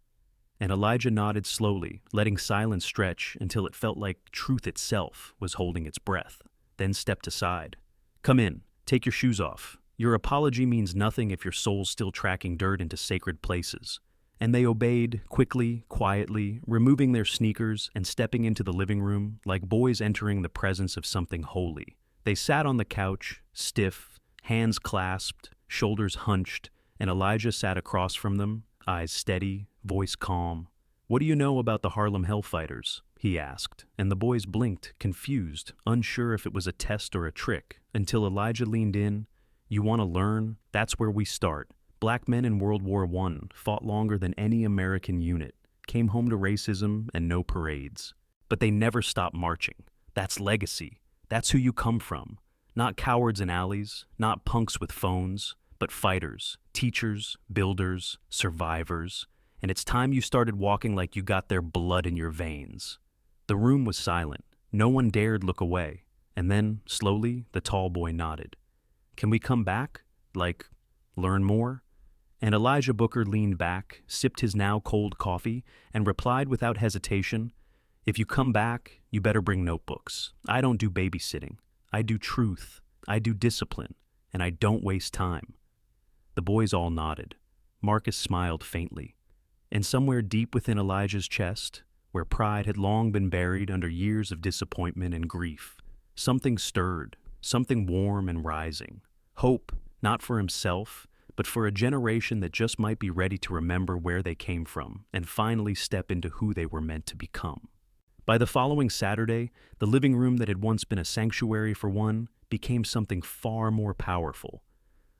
And Elijah nodded slowly, letting silence stretch until it felt like truth itself was holding its breath, then stepped aside. "Come in. Take your shoes off. Your apology means nothing if your soul's still tracking dirt into sacred places." And they obeyed, quickly, quietly, removing their sneakers and stepping into the living room like boys entering the presence of something holy. They sat on the couch, stiff, hands clasped, shoulders hunched, and Elijah sat across from them, eyes steady, voice calm. "What do you know about the Harlem Hellfighters?" he asked, and the boys blinked, confused, unsure if it was a test or a trick, until Elijah leaned in. "You want to learn? That's where we start. Black men in World War I fought longer than any American unit, came home to racism and no parades. But they never stopped marching. That's legacy. That's who you come from. Not cowards in alleys, not punks with phones, but fighters, teachers, builders, survivors. And it's time you started walking like you got their blood in your veins." The room was silent. No one dared look away. And then, slowly, the tall boy nodded. "Can we come back? Like, learn more?" And Elijah Booker leaned back, sipped his now cold coffee, and replied without hesitation, "If you come back, you better bring notebooks. I don't do babysitting. I do truth. I do discipline. And I don't waste time." The boys all nodded. Marcus smiled faintly. And somewhere deep within Elijah's chest, where pride had long been buried under years of disappointment and grief, something stirred, something warm and rising. Hope, not for himself, but for a generation that just might be ready to remember where they came from and finally step into who they were meant to become. By the following Saturday, the living room that had once been a sanctuary for one became something far more powerful.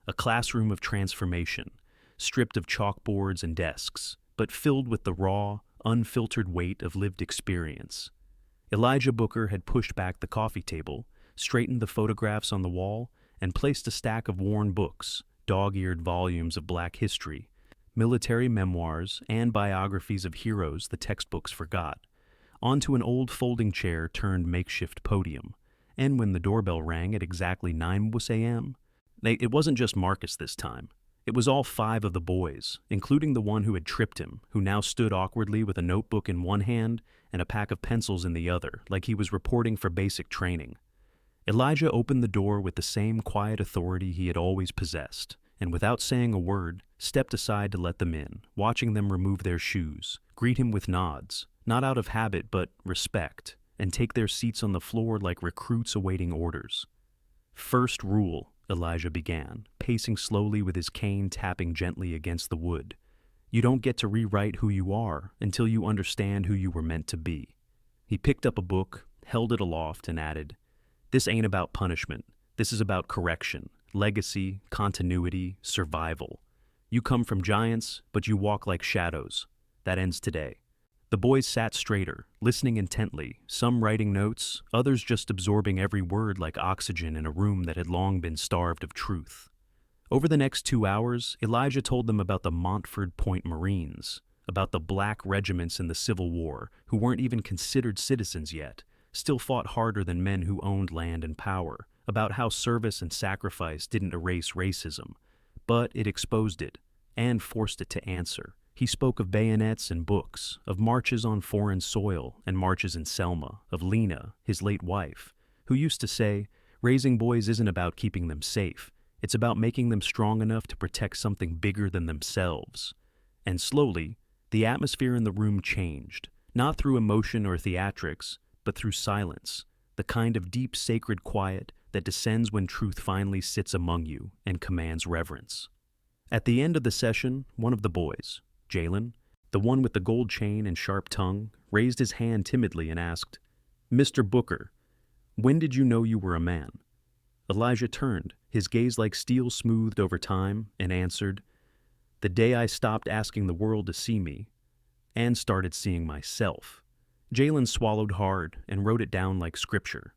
A classroom of transformation, stripped of chalkboards and desks, but filled with the raw, unfiltered weight of lived experience. Elijah Booker had pushed back the coffee table, straightened the photographs on the wall, and placed a stack of worn books, dog-eared volumes of Black history, military memoirs, and biographies of heroes the textbooks forgot, onto an old folding chair turned makeshift podium. And when the doorbell rang at exactly 9 a.m., it wasn't just Marcus this time. It was all 5 of the boys, including the one who had tripped him, who now stood awkwardly with a notebook in one hand and a pack of pencils in the other, like he was reporting for basic training. Elijah opened the door with the same quiet authority he had always possessed, and without saying a word, stepped aside to let them in, watching them remove their shoes, greet him with nods, not out of habit but respect, and take their seats on the floor like recruits awaiting orders. "First rule," Elijah began, pacing slowly with his cane tapping gently against the wood. "You don't get to rewrite who you are until you understand who you were meant to be." He picked up a book, held it aloft, and added, "This ain't about punishment. This is about correction, legacy, continuity, survival. You come from giants, but you walk like shadows. That ends today." The boys sat straighter, listening intently, some writing notes, others just absorbing every word like oxygen in a room that had long been starved of truth. Over the next 2 hours, Elijah told them about the Montford Point Marines, about the black regiments in the Civil War who weren't even considered citizens yet, still fought harder than men who owned land and power, about how service and sacrifice didn't erase racism, but it exposed it and forced it to answer. He spoke of bayonets and books, of marches on foreign soil and marches in Selma, of Lena, his late wife, who used to say, "Raising boys isn't about keeping them safe. It's about making them strong enough to protect something bigger than themselves." And slowly, the atmosphere in the room changed, not through emotion or theatrics, but through silence, the kind of deep sacred quiet that descends when truth finally sits among you and commands reverence. At the end of the session, one of the boys, Jalen, the one with the gold chain and sharp tongue, raised his hand timidly and asked, "Mr. Booker, when did you know you were a man?" Elijah turned, his gaze like steel smoothed over time, and answered, "The day I stopped asking the world to see me and started seeing myself." Jalen swallowed hard and wrote it down like scripture.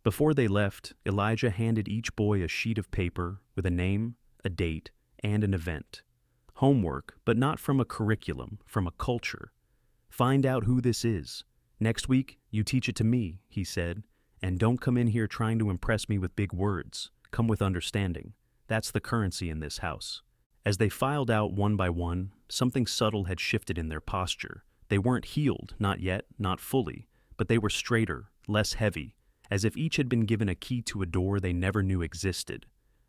Before they left, Elijah handed each boy a sheet of paper with a name, a date, and an event. Homework, but not from a curriculum, from a culture. "Find out who this is. Next week, you teach it to me," he said, "and don't come in here trying to impress me with big words. Come with understanding. That's the currency in this house." As they filed out one by one, something subtle had shifted in their posture. They weren't healed, not yet, not fully, but they were straighter, less heavy, as if each had been given a key to a door they never knew existed.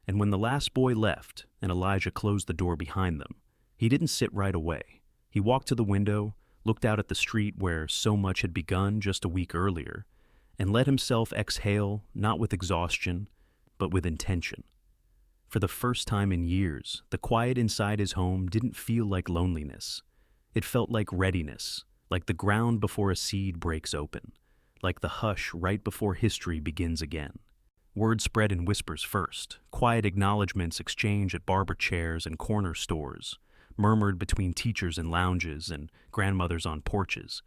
And when the last boy left, and Elijah closed the door behind them, he didn't sit right away. He walked to the window, looked out at the street where so much had begun just a week earlier, and let himself exhale not with exhaustion, but with intention. For the first time in years, the quiet inside his home didn't feel like loneliness. It felt like readiness, like the ground before a seed breaks open, like the hush right before history begins again. Word spread in whispers first, quiet acknowledgments exchanged at barber chairs and corner stores, murmured between teachers in lounges and grandmothers on porches,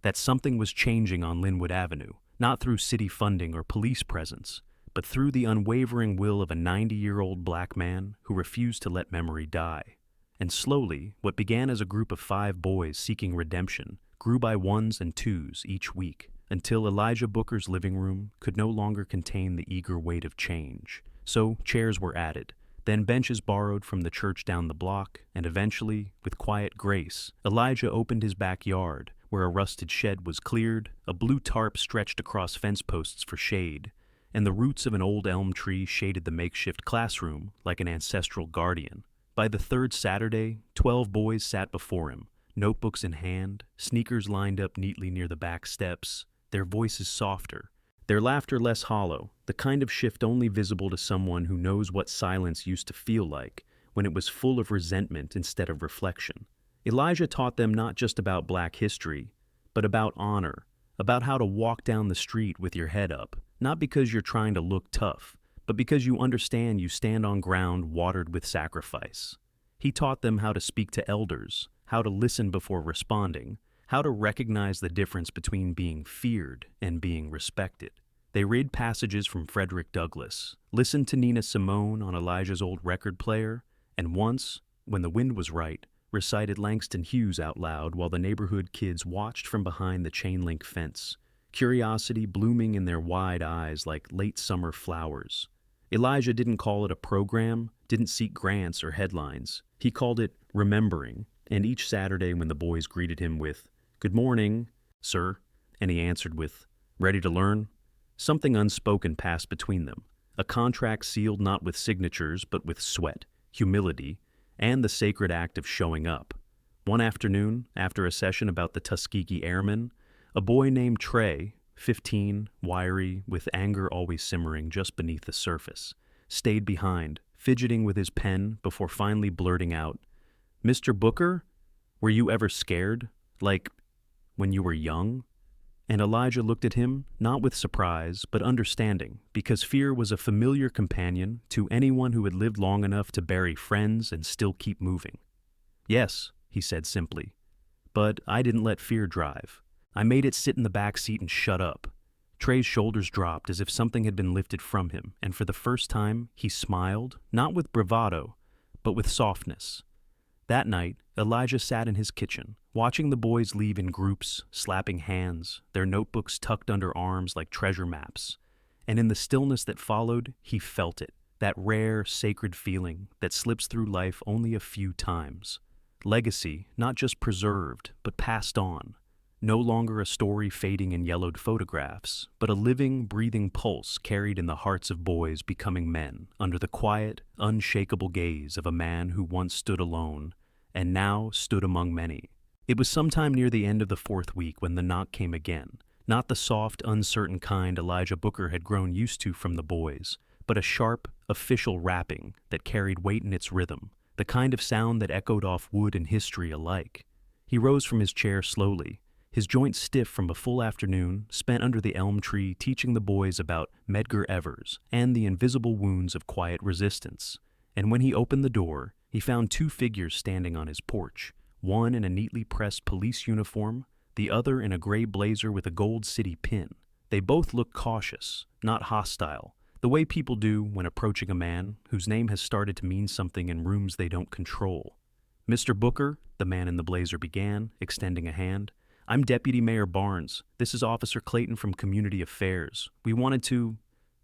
that something was changing on Linwood Avenue, not through city funding or police presence, but through the unwavering will of a 90-year-old black man who refused to let memory die. And slowly, what began as a group of 5 boys seeking redemption grew by ones and twos each week, until Elijah Booker's living room could no longer contain the eager weight of change. So chairs were added, then benches borrowed from the church down the block, and eventually, with quiet grace, Elijah opened his backyard, where a rusted shed was cleared, a blue tarp stretched across fence posts for shade, and the roots of an old elm tree shaded the makeshift classroom like an ancestral guardian. By the third Saturday, 12 boys sat before him, notebooks in hand, sneakers lined up neatly near the back steps, their voices softer, their laughter less hollow, the kind of shift only visible to someone who knows what silence used to feel like when it was full of resentment instead of reflection. Elijah taught them not just about black history, but about honor, about how to walk down the street with your head up, not because you're trying to look tough, but because you understand you stand on ground watered with sacrifice. He taught them how to speak to elders, how to listen before responding, how to recognize the difference between being feared and being respected. They read passages from Frederick Douglass, listened to Nina Simone on Elijah's old record player, and once, when the wind was right, recited Langston Hughes out loud while the neighborhood kids watched from behind the chain-link fence, curiosity blooming in their wide eyes like late summer flowers. Elijah didn't call it a program, didn't seek grants or headlines. He called it remembering, and each Saturday when the boys greeted him with, "Good morning, sir," and he answered with, "Ready to learn?" something unspoken passed between them, a contract sealed not with signatures but with sweat, humility, and the sacred act of showing up. One afternoon, after a session about the Tuskegee Airmen, a boy named Trey, 15, wiry, with anger always simmering just beneath the surface, stayed behind, fidgeting with his pen before finally blurting out, "Mr. Booker, were you ever scared? Like, when you were young?" And Elijah looked at him, not with surprise, but understanding, because fear was a familiar companion to anyone who had lived long enough to bury friends and still keep moving. "Yes," he said simply, "but I didn't let fear drive. I made it sit in the back seat and shut up." Trey's shoulders dropped as if something had been lifted from him, and for the first time, he smiled, not with bravado, but with softness. That night, Elijah sat in his kitchen, watching the boys leave in groups, slapping hands, their notebooks tucked under arms like treasure maps. And in the stillness that followed, he felt it, that rare, sacred feeling that slips through life only a few times. Legacy, not just preserved, but passed on. No longer a story fading in yellowed photographs, but a living, breathing pulse carried in the hearts of boys becoming men, under the quiet, unshakable gaze of a man who once stood alone, and now stood among many. It was sometime near the end of the fourth week when the knock came again, not the soft, uncertain kind Elijah Booker had grown used to from the boys, but a sharp, official rapping that carried weight in its rhythm, the kind of sound that echoed off wood and history alike. He rose from his chair slowly, his joints stiff from a full afternoon spent under the elm tree teaching the boys about Medgar Evers and the invisible wounds of quiet resistance. And when he opened the door, he found two figures standing on his porch, one in a neatly pressed police uniform, the other in a gray blazer with a gold city pin. They both looked cautious, not hostile, the way people do when approaching a man whose name has started to mean something in rooms they don't control. "Mr. Booker," the man in the blazer began, extending a hand. "I'm Deputy Mayor Barnes. This is Officer Clayton from Community Affairs. We wanted to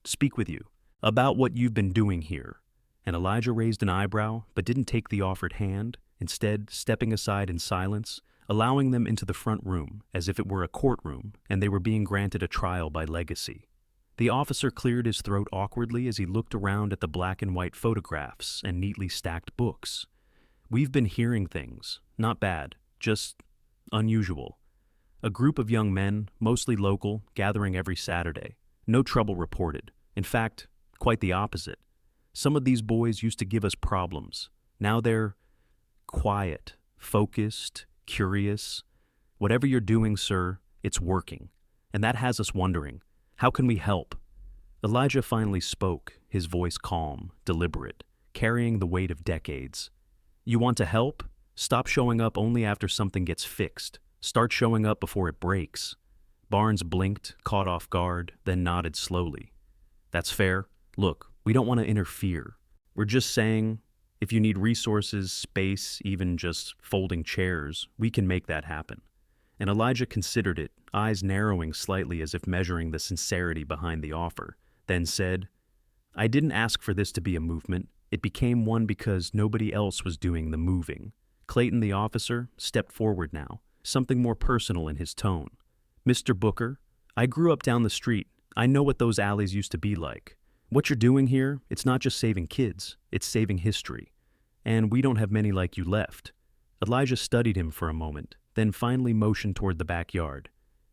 speak with you about what you've been doing here." And Elijah raised an eyebrow, but didn't take the offered hand, instead stepping aside in silence, allowing them into the front room as if it were a courtroom and they were being granted a trial by legacy. The officer cleared his throat awkwardly as he looked around at the black and white photographs and neatly stacked books. "We've been hearing things. Not bad, just unusual. A group of young men, mostly local, gathering every Saturday. No trouble reported. In fact, quite the opposite. Some of these boys used to give us problems. Now they're quiet, focused, curious. Whatever you're doing, sir, it's working. And that has us wondering, how can we help?" Elijah finally spoke, his voice calm, deliberate, carrying the weight of decades. "You want to help? Stop showing up only after something gets fixed. Start showing up before it breaks." Barnes blinked, caught off guard, then nodded slowly. "That's fair. Look, we don't want to interfere. We're just saying, if you need resources, space, even just folding chairs, we can make that happen." And Elijah considered it, eyes narrowing slightly as if measuring the sincerity behind the offer, then said, "I didn't ask for this to be a movement. It became one because nobody else was doing the moving." Clayton, the officer, stepped forward now, something more personal in his tone. "Mr. Booker, I grew up down the street. I know what those alleys used to be like. What you're doing here, it's not just saving kids, it's saving history. And we don't have many like you left." Elijah studied him for a moment, then finally motioned toward the backyard.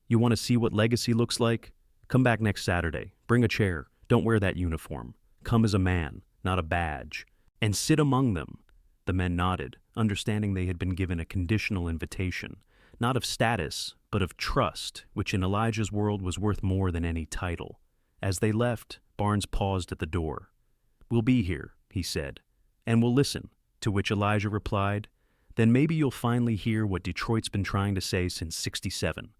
"You want to see what legacy looks like? Come back next Saturday. Bring a chair. Don't wear that uniform. Come as a man, not a badge. And sit among them." The men nodded, understanding they had been given a conditional invitation, not of status, but of trust, which in Elijah's world was worth more than any title. As they left, Barnes paused at the door. "We'll be here," he said, "and we'll listen," to which Elijah replied, "Then maybe you'll finally hear what Detroit's been trying to say since '67.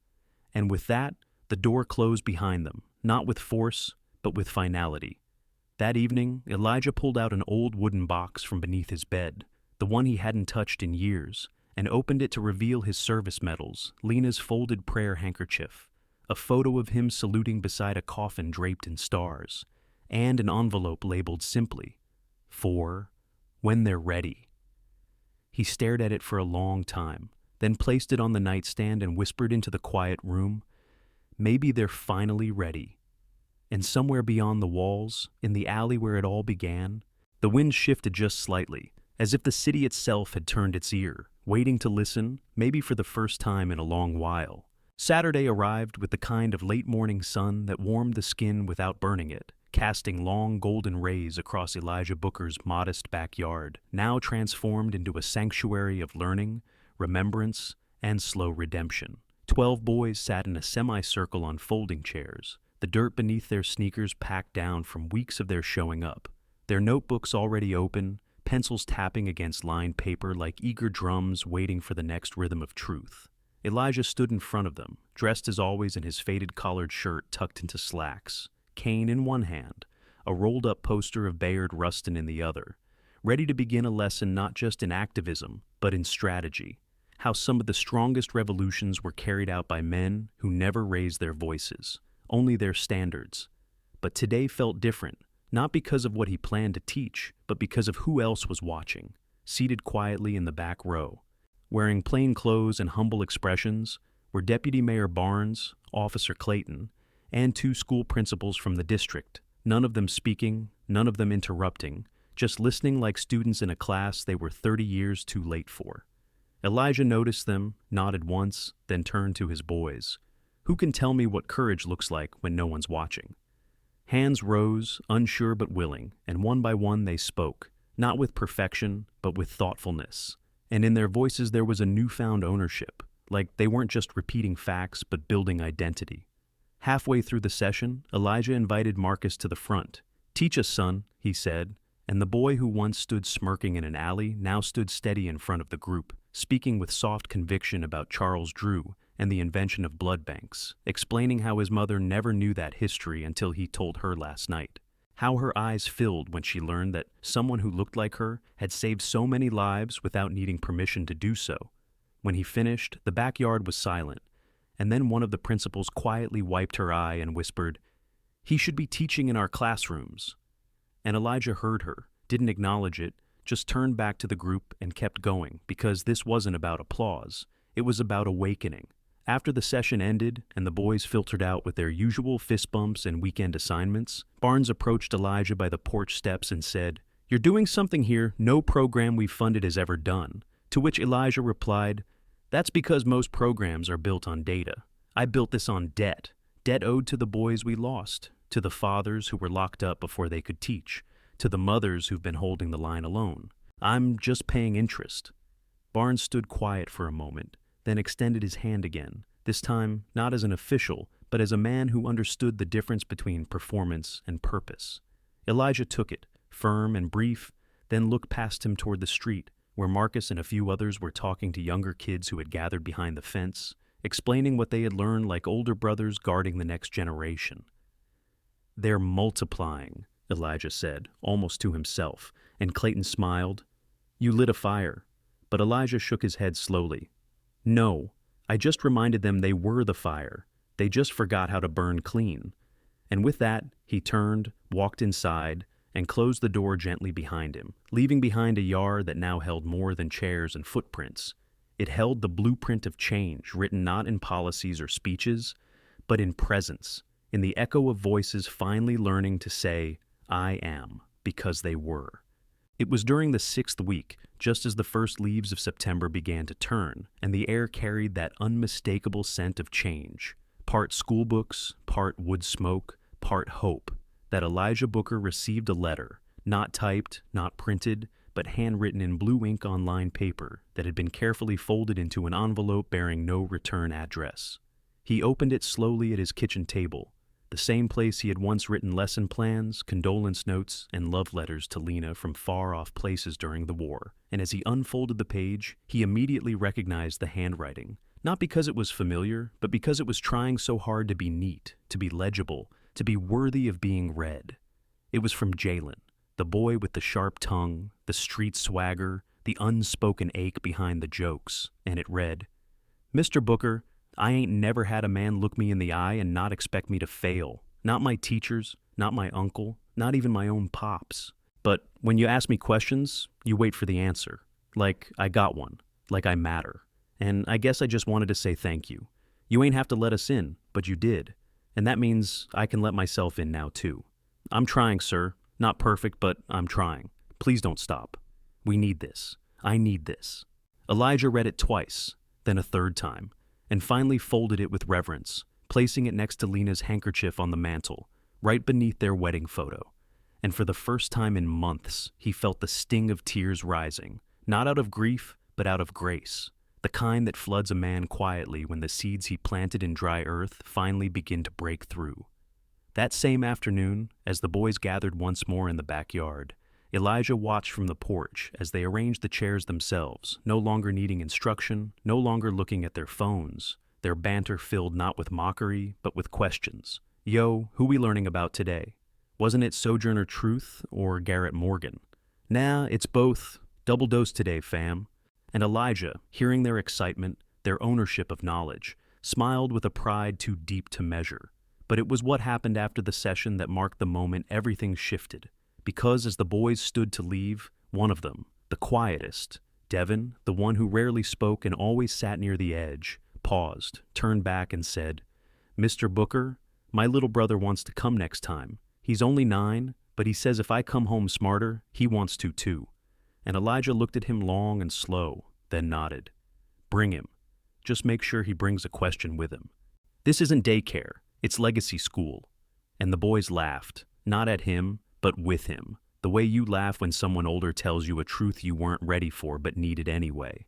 And with that, the door closed behind them, not with force, but with finality. That evening, Elijah pulled out an old wooden box from beneath his bed, the one he hadn't touched in years, and opened it to reveal his service medals, Lena's folded prayer handkerchief, a photo of him saluting beside a coffin draped in stars, and an envelope labeled simply, "For when they're ready." He stared at it for a long time, then placed it on the nightstand and whispered into the quiet room, "Maybe they're finally ready." And somewhere beyond the walls, in the alley where it all began, the wind shifted just slightly, as if the city itself had turned its ear, waiting to listen, maybe for the first time in a long while. Saturday arrived with the kind of late-morning sun that warmed the skin without burning it, casting long golden rays across Elijah Booker's modest backyard, now transformed into a sanctuary of learning, remembrance, and slow redemption. 12 boys sat in a semicircle on folding chairs, the dirt beneath their sneakers packed down from weeks of their showing up, their notebooks already open, pencils tapping against lined paper like eager drums waiting for the next rhythm of truth. Elijah stood in front of them, dressed as always in his faded collared shirt tucked into slacks, cane in one hand, a rolled-up poster of Bayard Rustin in the other, ready to begin a lesson not just in activism, but in strategy, how some of the strongest revolutions were carried out by men who never raised their voices, only their standards. But today felt different, not because of what he planned to teach, but because of who else was watching, seated quietly in the back row. Wearing plain clothes and humble expressions were Deputy Mayor Barnes, Officer Clayton, and two school principals from the district, none of them speaking, none of them interrupting, just listening like students in a class they were 30 years too late for. Elijah noticed them, nodded once, then turned to his boys. Who can tell me what courage looks like when no one's watching? Hands rose, unsure but willing, and one by one they spoke, not with perfection, but with thoughtfulness. And in their voices there was a newfound ownership, like they weren't just repeating facts but building identity. Halfway through the session, Elijah invited Marcus to the front. "Teach us, son," he said, and the boy who once stood smirking in an alley now stood steady in front of the group, speaking with soft conviction about Charles Drew and the invention of blood banks, explaining how his mother never knew that history until he told her last night. How her eyes filled when she learned that someone who looked like her had saved so many lives without needing permission to do so. When he finished, the backyard was silent, and then one of the principals quietly wiped her eye and whispered, "He should be teaching in our classrooms." And Elijah heard her, didn't acknowledge it, just turned back to the group and kept going, because this wasn't about applause. It was about awakening. After the session ended and the boys filtered out with their usual fist bumps and weekend assignments, Barnes approached Elijah by the porch steps and said, "You're doing something here no program we've funded has ever done." To which Elijah replied, "That's because most programs are built on data. I built this on debt. Debt owed to the boys we lost, to the fathers who were locked up before they could teach, to the mothers who've been holding the line alone. I'm just paying interest." Barnes stood quiet for a moment, then extended his hand again, this time not as an official, but as a man who understood the difference between performance and purpose. Elijah took it, firm and brief, then looked past him toward the street, where Marcus and a few others were talking to younger kids who had gathered behind the fence, explaining what they had learned like older brothers guarding the next generation. "They're multiplying," Elijah said, almost to himself, and Clayton smiled. "You lit a fire." But Elijah shook his head slowly. "No, I just reminded them they were the fire. They just forgot how to burn clean." And with that, he turned, walked inside, and closed the door gently behind him, leaving behind a yard that now held more than chairs and footprints. It held the blueprint of change, written not in policies or speeches, but in presence, in the echo of voices finally learning to say, "I am," because they were. It was during the 6th week, just as the first leaves of September began to turn, and the air carried that unmistakable scent of change, part school books, part wood smoke, part hope, that Elijah Booker received a letter, not typed, not printed, but handwritten in blue ink on lined paper that had been carefully folded into an envelope bearing no return address. He opened it slowly at his kitchen table, the same place he had once written lesson plans, condolence notes, and love letters to Lena from far-off places during the war. And as he unfolded the page, he immediately recognized the handwriting, not because it was familiar, but because it was trying so hard to be neat, to be legible, to be worthy of being read. It was from Jalen, the boy with the sharp tongue, the street swagger, the unspoken ache behind the jokes, and it read, "Mr. Booker, I ain't never had a man look me in the eye and not expect me to fail. Not my teachers, not my uncle, not even my own pops. But when you ask me questions, you wait for the answer. Like I got one. Like I matter. And I guess I just wanted to say thank you. You ain't have to let us in, but you did. And that means I can let myself in now too. I'm trying, sir. Not perfect, but I'm trying. Please don't stop. We need this. I need this." Elijah read it twice, then a third time, and finally folded it with reverence, placing it next to Lena's handkerchief on the mantel, right beneath their wedding photo. And for the first time in months, he felt the sting of tears rising, not out of grief, but out of grace, the kind that floods a man quietly when the seeds he planted in dry earth finally begin to break through. That same afternoon, as the boys gathered once more in the backyard, Elijah watched from the porch as they arranged the chairs themselves, no longer needing instruction, no longer looking at their phones, their banter filled not with mockery, but with questions. "Yo, who we learning about today? Wasn't it Sojourner Truth or Garrett Morgan? Nah, it's both. Double dose today, fam." And Elijah, hearing their excitement, their ownership of knowledge, smiled with a pride too deep to measure. But it was what happened after the session that marked the moment everything shifted. Because as the boys stood to leave, one of them, the quietest, Devin, the one who rarely spoke and always sat near the edge, paused, turned back and said, "Mr. Booker, my little brother wants to come next time. He's only 9, but he says if I come home smarter, he wants to too." And Elijah looked at him long and slow, then nodded. "Bring him. Just make sure he brings a question with him. This isn't daycare, it's legacy school." And the boys laughed, not at him, but with him, the way you laugh when someone older tells you a truth you weren't ready for but needed anyway.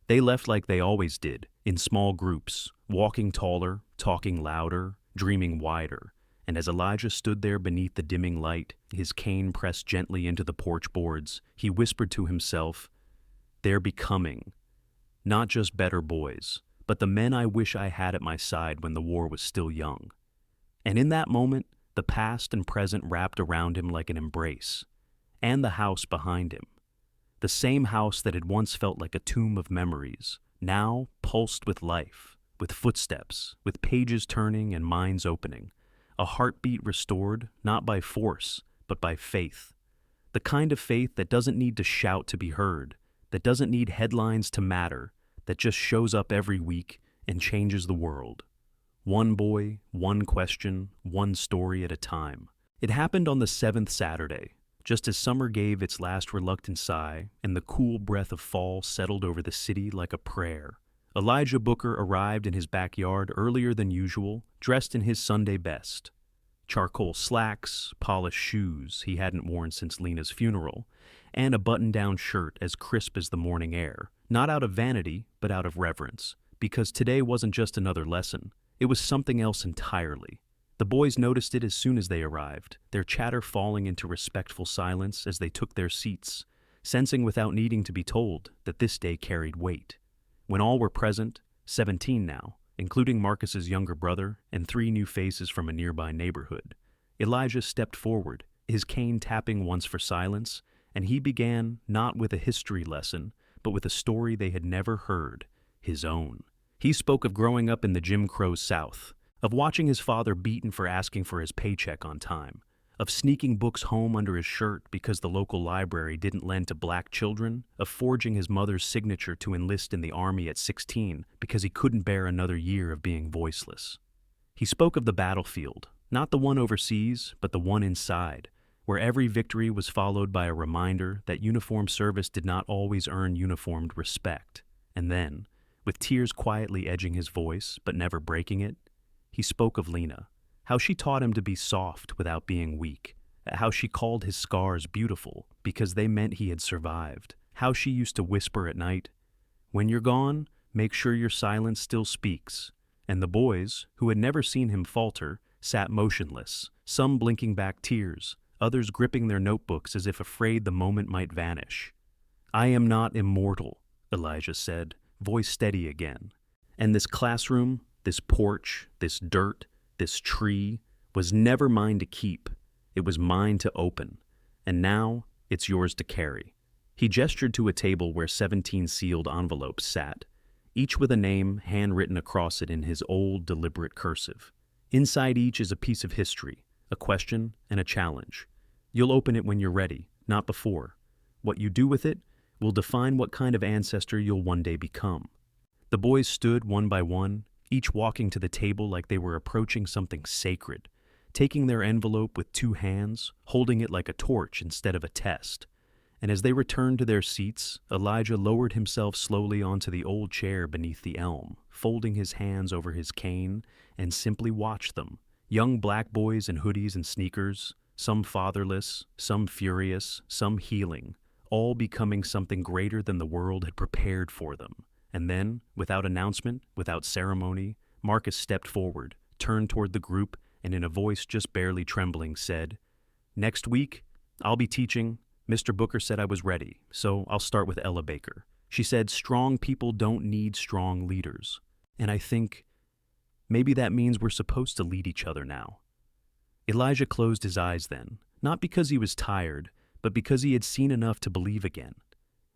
They left like they always did, in small groups, walking taller, talking louder, dreaming wider. And as Elijah stood there beneath the dimming light, his cane pressed gently into the porch boards, he whispered to himself, "They're becoming, not just better boys, but the men I wish I had at my side when the war was still young." And in that moment, the past and present wrapped around him like an embrace, and the house behind him. The same house that had once felt like a tomb of memories, now pulsed with life, with footsteps, with pages turning and minds opening, a heartbeat restored not by force, but by faith. The kind of faith that doesn't need to shout to be heard, that doesn't need headlines to matter, that just shows up every week and changes the world. One boy, one question, one story at a time. It happened on the 7th Saturday, just as summer gave its last reluctant sigh and the cool breath of fall settled over the city like a prayer. Elijah Booker arrived in his backyard earlier than usual, dressed in his Sunday best. Charcoal slacks, polished shoes he hadn't worn since Lena's funeral, and a button-down shirt as crisp as the morning air, not out of vanity, but out of reverence, because today wasn't just another lesson, it was something else entirely. The boys noticed it as soon as they arrived, their chatter falling into respectful silence as they took their seats, sensing without needing to be told that this day carried weight. When all were present, 17 now, including Marcus's younger brother and 3 new faces from a nearby neighborhood, Elijah stepped forward, his cane tapping once for silence, and he began not with a history lesson, but with a story they had never heard, his own. He spoke of growing up in the Jim Crow South, of watching his father beaten for asking for his paycheck on time, of sneaking books home under his shirt because the local library didn't lend to black children, of forging his mother's signature to enlist in the army at 16 because he couldn't bear another year of being voiceless. He spoke of the battlefield, not the one overseas, but the one inside, where every victory was followed by a reminder that uniformed service did not always earn uniformed respect. And then, with tears quietly edging his voice, but never breaking it, he spoke of Lena, how she taught him to be soft without being weak, how she called his scars beautiful because they meant he had survived, how she used to whisper at night, "When you're gone, make sure your silence still speaks." And the boys, who had never seen him falter, sat motionless, some blinking back tears, others gripping their notebooks as if afraid the moment might vanish. "I am not immortal," Elijah said, voice steady again. "And this classroom, this porch, this dirt, this tree, was never mine to keep. It was mine to open. And now, it's yours to carry." He gestured to a table where 17 sealed envelopes sat, each with a name handwritten across it in his old, deliberate cursive. Inside each is a piece of history, a question, and a challenge. You'll open it when you're ready, not before. What you do with it will define what kind of ancestor you'll one day become. The boys stood one by one, each walking to the table like they were approaching something sacred, taking their envelope with 2 hands, holding it like a torch instead of a test. And as they returned to their seats, Elijah lowered himself slowly onto the old chair beneath the elm, folding his hands over his cane, and simply watched them, young black boys in hoodies and sneakers, some fatherless, some furious, some healing, all becoming something greater than the world had prepared for them. And then, without announcement, without ceremony, Marcus stepped forward, turned toward the group, and in a voice just barely trembling said, "Next week, I'll be teaching. Mr. Booker said I was ready, so I'll start with Ella Baker. She said strong people don't need strong leaders. And I think maybe that means we're supposed to lead each other now." Elijah closed his eyes then, not because he was tired, but because he had seen enough to believe again.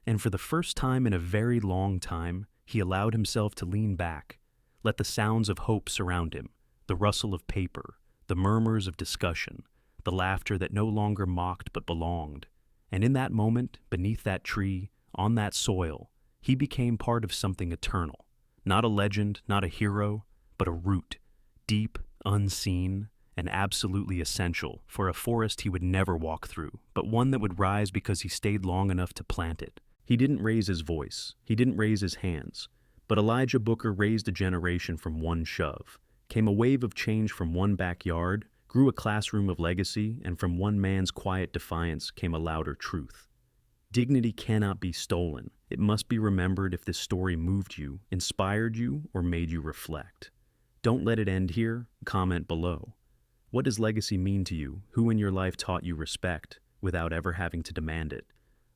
And for the first time in a very long time, he allowed himself to lean back, let the sounds of hope surround him, the rustle of paper, the murmurs of discussion, the laughter that no longer mocked but belonged. And in that moment, beneath that tree, on that soil, he became part of something eternal. Not a legend, not a hero, but a root, deep, unseen, and absolutely essential for a forest he would never walk through, but one that would rise because he stayed long enough to plant it. He didn't raise his voice, he didn't raise his hands, but Elijah Booker raised a generation from one shove. Came a wave of change from one backyard, grew a classroom of legacy, and from one man's quiet defiance came a louder truth. Dignity cannot be stolen. It must be remembered if this story moved you, inspired you, or made you reflect. Don't let it end here. Comment below. What does legacy mean to you? Who in your life taught you respect without ever having to demand it?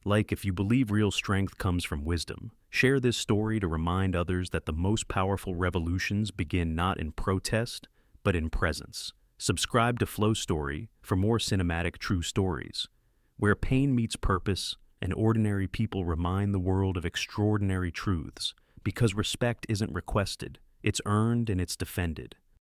Like if you believe real strength comes from wisdom. Share this story to remind others that the most powerful revolutions begin not in protest, but in presence. Subscribe to Flow Story for more cinematic true stories, where pain meets purpose and ordinary people remind the world of extraordinary truths, because respect isn't requested, it's earned and it's defended.